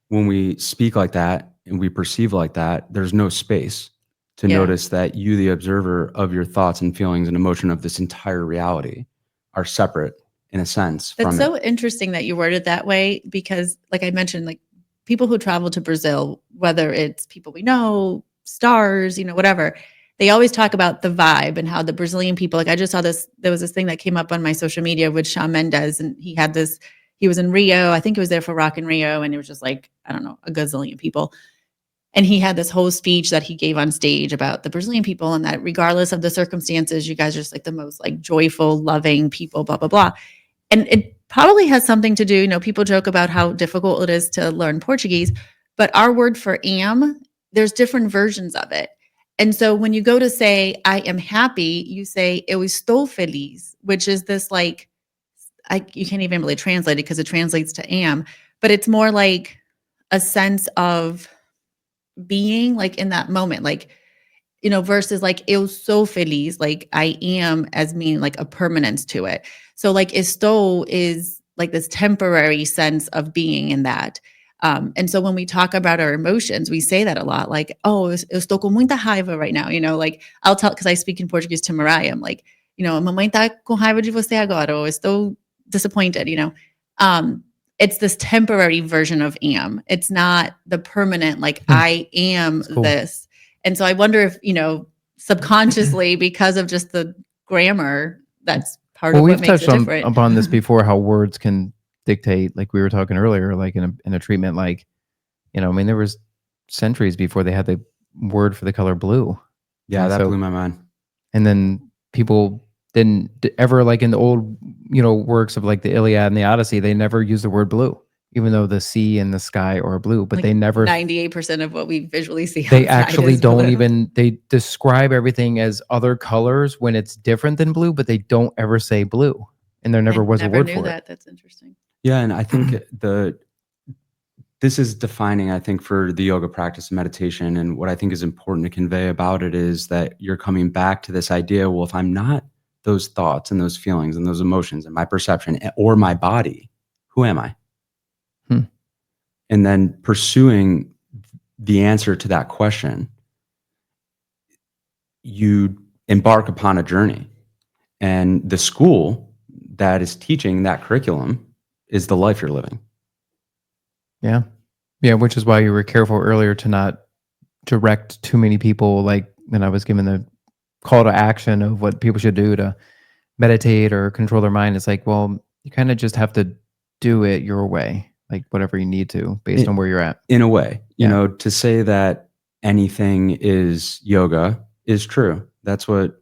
When we speak like that and we perceive like that, there's no space to
Yeah.
notice that you, the observer of your thoughts and feelings and emotion of this entire reality, are separate in a sense
That's
from
so
it.
interesting that you worded that way because, like I mentioned, like people who travel to Brazil, whether it's people we know, stars, whatever, they always talk about the vibe and how the Brazilian people, like I just saw this, there was this thing that came up on my social media with Shawn Mendes, and he was in Rio. I think it was there for Rock in Rio, and it was just like, I don't know, a gazillion people. And he had this whole speech that he gave on stage about the Brazilian people and that regardless of the circumstances, you guys are just like the most like joyful, loving people, blah, blah, blah. And it probably has something to do, people joke about how difficult it is to learn Portuguese, but our word for am, there's different versions of it. And so when you go to say, I am happy, you say, eu estou feliz, which is this like, you can't even really translate it because it translates to am, but it's more like a sense of being like in that moment, like, versus like eu sou feliz, like I am as meaning like a permanence to it. So like estou is like this temporary sense of being in that. And so when we talk about our emotions, we say that a lot, like, oh, eu estou com muita raiva right now, like I'll tell, because I speak in Portuguese to Mariah, I'm like, mamãe tá com raiva de você agora, or estou disappointed, it's this temporary version of am. It's not the permanent, like I am
Cool.
this. And so I wonder if, subconsciously, because of just the grammar, that's part of what
We've
makes
touched
it different.
upon this before, how words can dictate, like we were talking earlier, like in a treatment, like, I mean, there was centuries before they had the word for the color blue.
Yeah,
And
that
so,
blew my mind.
and then people didn't ever, like in the old, works of like the Iliad and the Odyssey, they never used the word blue, even though the sea and the sky are blue, but
Like
they never
98% of what we visually see
they
outside
actually
is
don't
blue.
even, they describe everything as other colors when it's different than blue, but they don't ever say blue, and there never
I
was a
never
word
knew
for
that.
it.
That's interesting.
Yeah, and I think this is defining, I think, for the yoga practice and meditation. And what I think is important to convey about it is that you're coming back to this idea, well, if I'm not those thoughts and those feelings and those emotions and my perception or my body, who am I? And then pursuing the answer to that question, you embark upon a journey. And the school that is teaching that curriculum is the life you're living.
Yeah. Yeah, which is why you were careful earlier to not direct too many people, like when I was given the call to action of what people should do to meditate or control their mind. It's like, well, you kind of just have to do it your way, like whatever you need to based on where you're at.
In a way,
Yeah.
to say that anything is yoga is true. That's what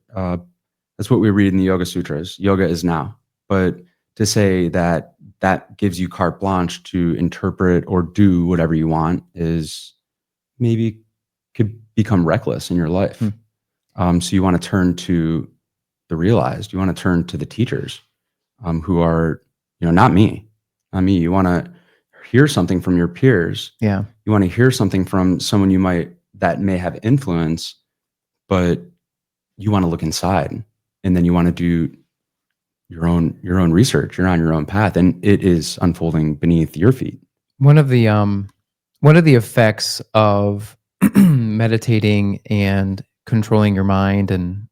we read in the Yoga Sutras. Yoga is now. But to say that that gives you carte blanche to interpret or do whatever you want is maybe could become reckless in your life. So you want to turn to the realized. You want to turn to the teachers who are, not me. You want to hear something from your peers.
Yeah.
You want to hear something from someone that may have influence, but you want to look inside, and then you want to do your own research. You're on your own path, and it is unfolding beneath your feet.
One of the effects of meditating and controlling your mind, and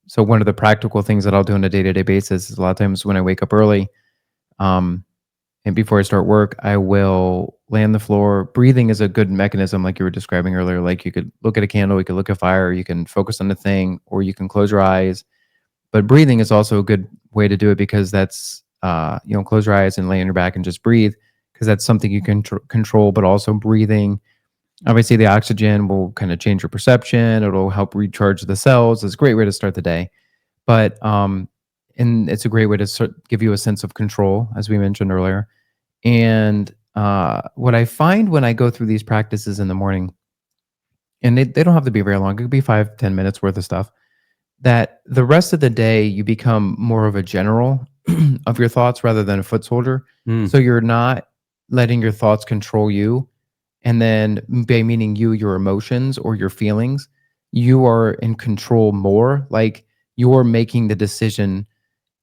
so one of the practical things that I'll do on a day-to-day basis is a lot of times when I wake up early, and before I start work, I will lay on the floor. Breathing is a good mechanism, like you were describing earlier. Like you could look at a candle, you could look at fire, you can focus on the thing, or you can close your eyes. But breathing is also a good way to do it because that's, close your eyes and lay on your back and just breathe, because that's something you can control. But also breathing, obviously, the oxygen will kind of change your perception. It'll help recharge the cells. It's a great way to start the day. But and it's a great way to give you a sense of control, as we mentioned earlier. And what I find when I go through these practices in the morning, and they don't have to be very long, it could be 5-10 minutes worth of stuff, that the rest of the day you become more of a general of your thoughts rather than a foot soldier. So you're not letting your thoughts control you. And then by meaning your emotions or your feelings, you are in control more. Like you're making the decision,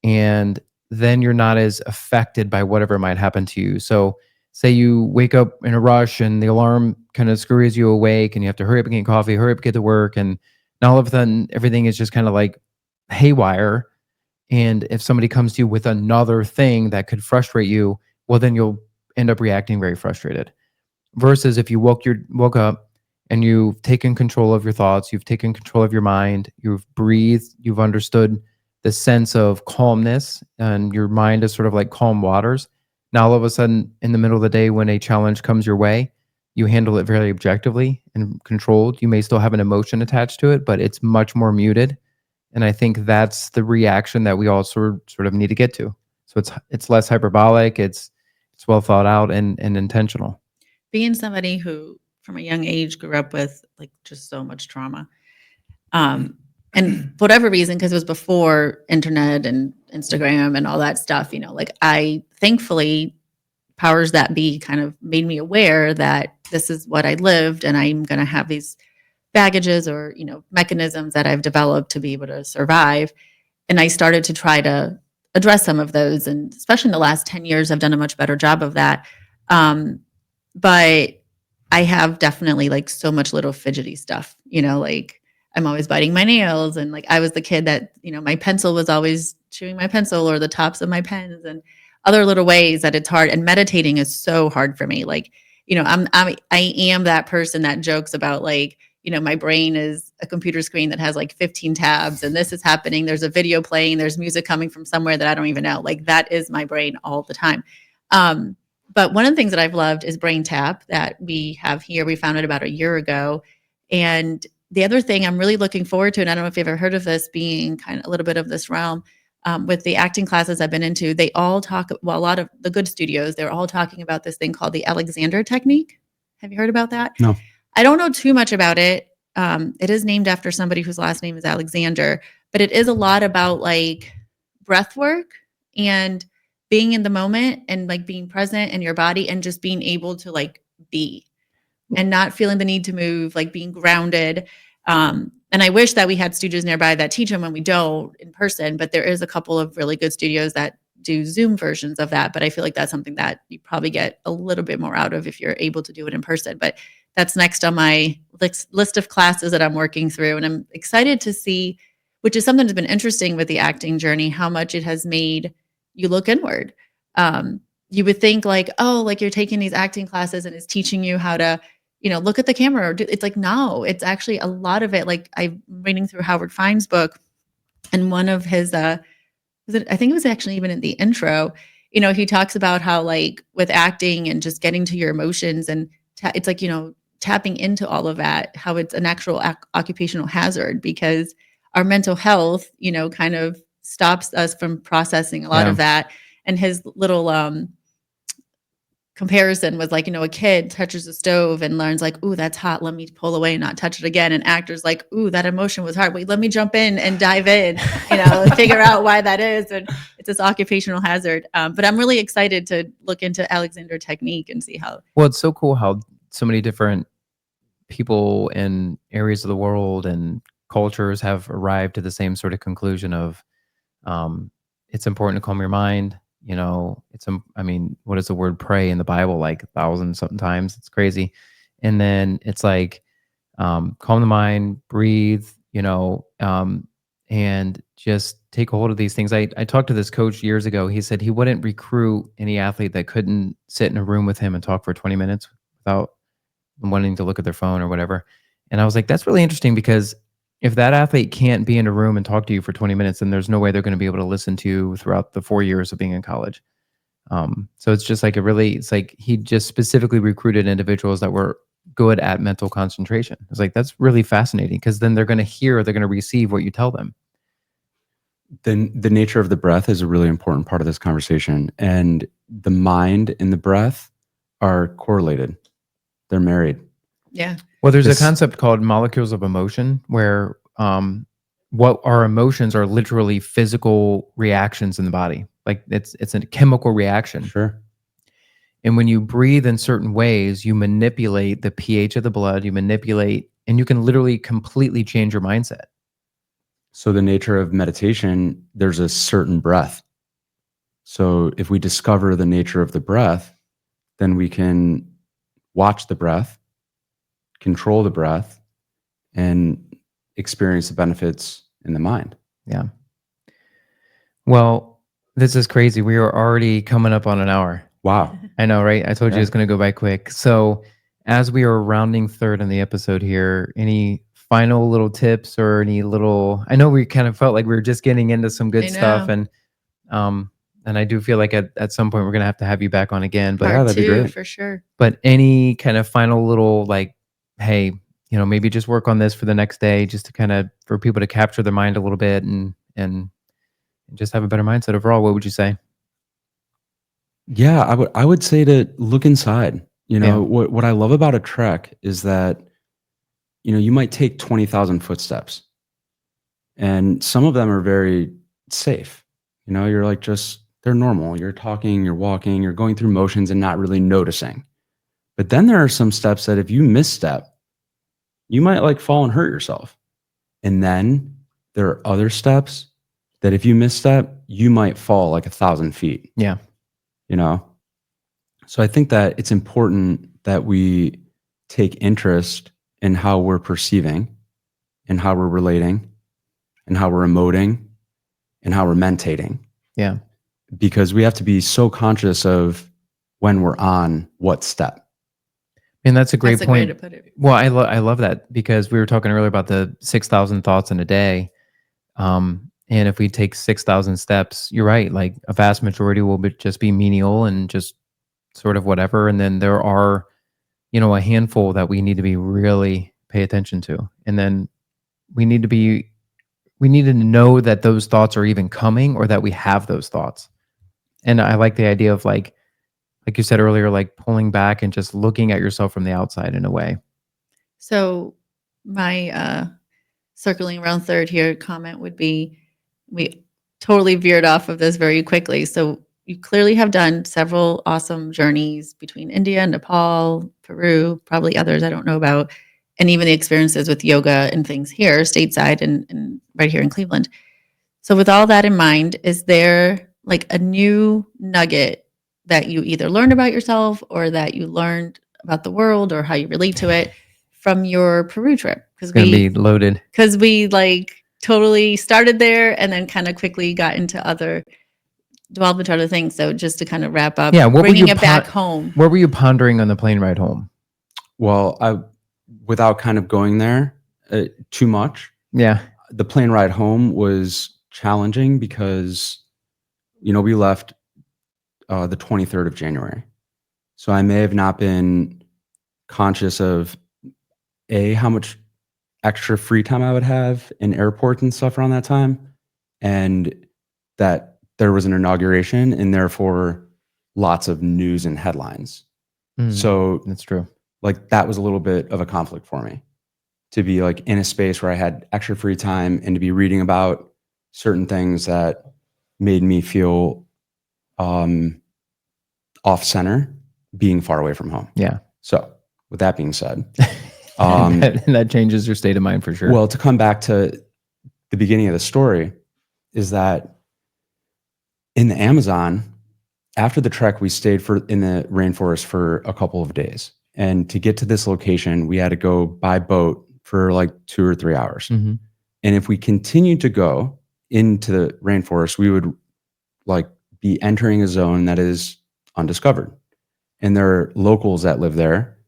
and then you're not as affected by whatever might happen to you. So say you wake up in a rush and the alarm kind of scurries you awake and you have to hurry up and get coffee, hurry up and get to work. And now all of a sudden everything is just kind of like haywire. And if somebody comes to you with another thing that could frustrate you, well, then you'll end up reacting very frustrated. Versus if you woke up and you've taken control of your thoughts, you've taken control of your mind, you've breathed, you've understood the sense of calmness, and your mind is sort of like calm waters. Now, all of a sudden, in the middle of the day, when a challenge comes your way, you handle it very objectively and controlled. You may still have an emotion attached to it, but it's much more muted. And I think that's the reaction that we all sort of need to get to. So it's less hyperbolic, it's well thought out and intentional.
Being somebody who from a young age grew up with like just so much trauma, and for whatever reason, because it was before internet and Instagram and all that stuff, like I thankfully powers that be kind of made me aware that this is what I lived, and I'm going to have these baggages or mechanisms that I've developed to be able to survive. And I started to try to address some of those, and especially in the last 10 years, I've done a much better job of that. But I have definitely like so much little fidgety stuff, like I'm always biting my nails. And like, I was the kid that, my pencil was always chewing my pencil or the tops of my pens and other little ways that it's hard. And meditating is so hard for me. Like, I am that person that jokes about like, my brain is a computer screen that has like 15 tabs and this is happening. There's a video playing, there's music coming from somewhere that I don't even know. Like that is my brain all the time. But one of the things that I've loved is Brain Tap that we have here. We found it about a year ago. And the other thing I'm really looking forward to, and I don't know if you've ever heard of this, being kind of a little bit of this realm, with the acting classes I've been into, they all talk, well, a lot of the good studios, they're all talking about this thing called the Alexander technique. Have you heard about that?
No.
I don't know too much about it. It is named after somebody whose last name is Alexander, but it is a lot about like breath work and being in the moment and like being present in your body and just being able to like be and not feeling the need to move, like being grounded. And I wish that we had studios nearby that teach them when we don't in person, but there is a couple of really good studios that do Zoom versions of that. But I feel like that's something that you probably get a little bit more out of if you're able to do it in person. But that's next on my list of classes that I'm working through. And I'm excited to see, which is something that's been interesting with the acting journey, how much it has made you look inward. You would think like, oh, like you're taking these acting classes and it's teaching you how to, look at the camera. It's like, no, it's actually a lot of it. Like I'm reading through Howard Fine's book, and one of his, I think it was actually even in the intro, he talks about how like with acting and just getting to your emotions and it's like, tapping into all of that, how it's an actual occupational hazard because our mental health, kind of stops us from processing a lot
Yeah.
of that. And his little comparison was like, a kid touches the stove and learns like, ooh, that's hot. Let me pull away and not touch it again. And actors like, ooh, that emotion was hard. Wait, let me jump in and dive in, figure out why that is. And it's this occupational hazard. But I'm really excited to look into Alexander technique and see how.
Well, it's so cool how so many different people in areas of the world and cultures have arrived to the same sort of conclusion of it's important to calm your mind. What is the word pray in the Bible? Like 1,000 something times. It's crazy. And then it's like calm the mind, breathe, and just take a hold of these things. I talked to this coach years ago. He said he wouldn't recruit any athlete that couldn't sit in a room with him and talk for 20 minutes without wanting to look at their phone or whatever. And I was like, that's really interesting because if that athlete can't be in a room and talk to you for 20 minutes, then there's no way they're going to be able to listen to you throughout the 4 years of being in college. So it's just like it's like he just specifically recruited individuals that were good at mental concentration. It's like, that's really fascinating because then they're going to receive what you tell them.
Then the nature of the breath is a really important part of this conversation. And the mind and the breath are correlated. They're married.
Yeah.
Well, there's a concept called molecules of emotion where what our emotions are literally physical reactions in the body. Like it's a chemical reaction.
Sure.
And when you breathe in certain ways, you manipulate the pH of the blood, and you can literally completely change your mindset.
So the nature of meditation, there's a certain breath. So if we discover the nature of the breath, then we can watch the breath, control the breath, and experience the benefits in the mind.
Yeah. Well, this is crazy. We are already coming up on an hour.
Wow.
I know, right? I told you it's going to go by quick. So as we are rounding third in the episode here, any final little tips or I know we kind of felt like we were just getting into some good stuff and I do feel like at some point we're going to have you back on again, but
Part two, for sure.
But any kind of final little like, hey, maybe just work on this for the next day, just to kind of, for people to capture their mind a little bit and just have a better mindset overall. What would you say?
Yeah, I would say to look inside. What I love about a trek is that, you might take 20,000 footsteps and some of them are very safe. You're like, they're normal. You're talking, you're walking, you're going through motions and not really noticing. But then there are some steps that if you misstep, you might like fall and hurt yourself. And then there are other steps that if you misstep, you might fall like 1,000 feet.
Yeah.
So I think that it's important that we take interest in how we're perceiving and how we're relating and how we're emoting and how we're mentating.
Yeah.
Because we have to be so conscious of when we're on what step.
And that's a great point.
Way to put it.
Well, I love that because we were talking earlier about the 6,000 thoughts in a day. And if we take 6,000 steps, you're right. Like a vast majority will just be menial and just sort of whatever. And then there are, a handful that we need to be really pay attention to. And then we need to know that those thoughts are even coming or that we have those thoughts. And I like the idea of like you said earlier, like pulling back and just looking at yourself from the outside in a way.
So my circling around third here comment would be, we totally veered off of this very quickly. So you clearly have done several awesome journeys between India, Nepal, Peru, probably others I don't know about, and even the experiences with yoga and things here stateside and right here in Cleveland. So with all that in mind, is there like a new nugget that you either learned about yourself or that you learned about the world or how you relate to it from your Peru trip?
It's going to be loaded.
Because we like totally started there and then kind of quickly got into developed into other things. So just to kind of wrap up, bringing it back home.
What were you pondering on the plane ride home?
Well, without kind of going there too much.
Yeah.
The plane ride home was challenging because, we left the 23rd of January. So I may have not been conscious of how much extra free time I would have in airports and stuff around that time, and that there was an inauguration and therefore lots of news and headlines. So
That's true.
like that was a little bit of a conflict for me, to be like in a space where I had extra free time and to be reading about certain things that made me feel off center, being far away from home.
Yeah.
So with that being said,
and that changes your state of mind for sure.
well, to come back to the beginning of the story, is that in the Amazon, after the trek, we stayed in the rainforest for a couple of days. And to get to this location, we had to go by boat for like 2 or 3 hours.
Mm-hmm.
And if we continued to go into the rainforest, we would like be entering a zone that is undiscovered. And there are locals that live there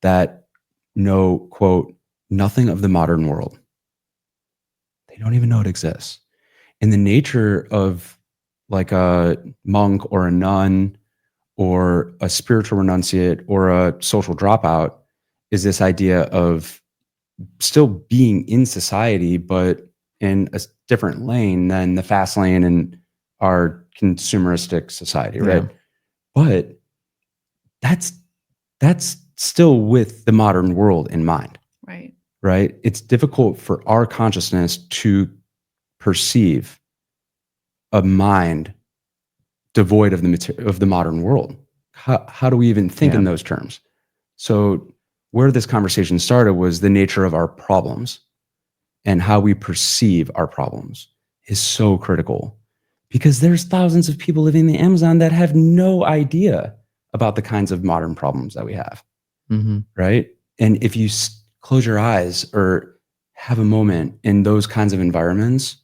that know, quote, nothing of the modern world. They don't even know it exists. And the nature of like a monk or a nun or a spiritual renunciate or a social dropout is this idea of still being in society, but in a different lane than the fast lane in our consumeristic society, right?
Yeah.
But that's still with the modern world in mind,
Right.
right? It's difficult for our consciousness to perceive a mind devoid of the modern world. How do we even think in those terms? So where this conversation started was the nature of our problems, and how we perceive our problems is so critical, because there's thousands of people living in the Amazon that have no idea about the kinds of modern problems that we have.
Mm-hmm.
Right? And if you close your eyes or have a moment in those kinds of environments,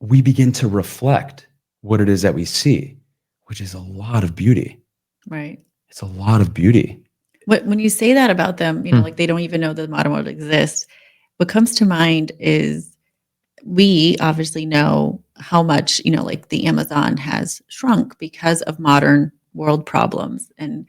we begin to reflect what it is that we see, which is a lot of beauty.
Right.
It's a lot of beauty.
When you say that about them, like they don't even know the modern world exists, what comes to mind is we obviously know how much, like the Amazon has shrunk because of modern world problems and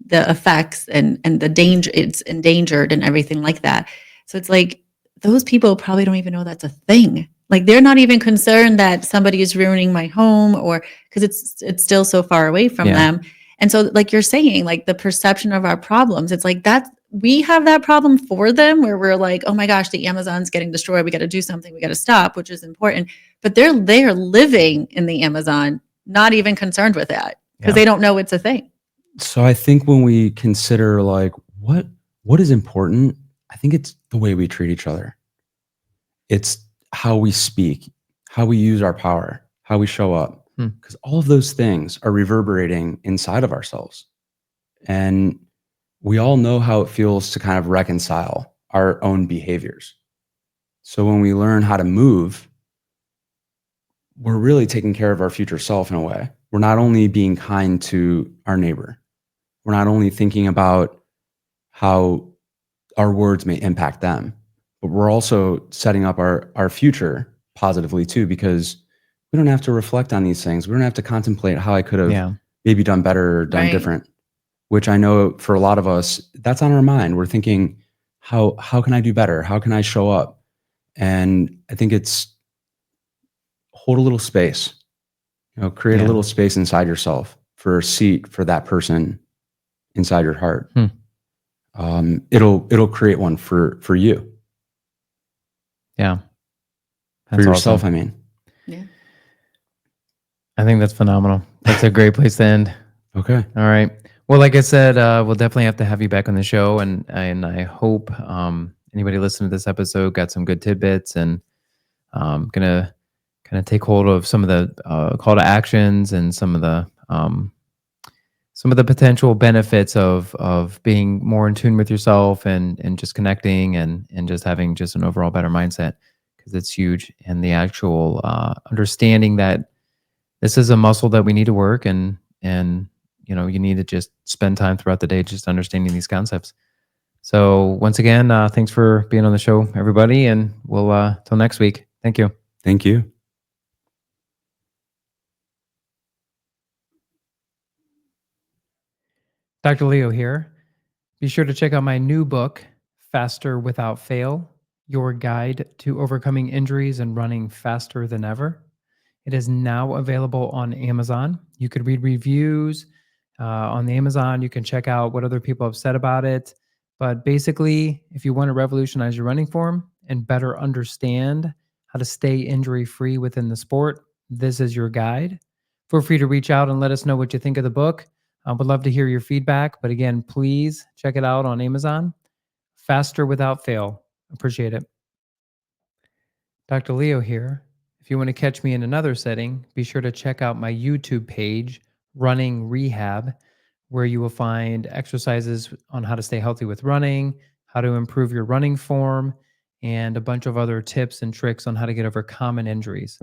the effects and the danger, it's endangered and everything like that. So it's like those people probably don't even know that's a thing. Like they're not even concerned that somebody is ruining my home, or because it's still so far away from them. And so like you're saying, like the perception of our problems, it's like that's, we have that problem for them where we're like, oh my gosh, the Amazon's getting destroyed. We got to do something. We got to stop, which is important. But they're living in the Amazon, not even concerned with that because they don't know it's a thing.
So I think when we consider like what is important, I think it's the way we treat each other. It's how we speak, how we use our power, how we show up. Because all of those things are reverberating inside of ourselves. And we all know how it feels to kind of reconcile our own behaviors. So when we learn how to move, we're really taking care of our future self in a way. We're not only being kind to our neighbor, we're not only thinking about how our words may impact them, but we're also setting up our future positively too, because we don't have to reflect on these things. We don't have to contemplate how I could have maybe done better or done different, which I know for a lot of us, that's on our mind. We're thinking, how can I do better? How can I show up? And I think it's hold a little space, create a little space inside yourself for a seat for that person inside your heart. It'll create one for you.
Yeah.
That's for yourself, awesome. I mean.
Yeah.
I think that's phenomenal. That's a great place to end.
Okay.
All right. Well, like I said, we'll definitely have to have you back on the show, and I hope anybody listening to this episode got some good tidbits, and gonna kind of take hold of some of the call to actions and some of the potential benefits of being more in tune with yourself and just connecting and just having just an overall better mindset, because it's huge. And the actual understanding that this is a muscle that we need to work, and you need to just spend time throughout the day just understanding these concepts. So once again, thanks for being on the show, everybody, and we'll till next week. Thank you.
Thank you.
Dr. Leo here. Be sure to check out my new book, Faster Without Fail, Your Guide to Overcoming Injuries and Running Faster Than Ever. It is now available on Amazon. You could read reviews on the Amazon. You can check out what other people have said about it. But basically, if you want to revolutionize your running form and better understand how to stay injury free within the sport, this is your guide. Feel free to reach out and let us know what you think of the book. I would love to hear your feedback. But again, please check it out on Amazon. Faster Without Fail. Appreciate it. Dr. Leo here. If you want to catch me in another setting, be sure to check out my YouTube page, Running Rehab, where you will find exercises on how to stay healthy with running, how to improve your running form, and a bunch of other tips and tricks on how to get over common injuries.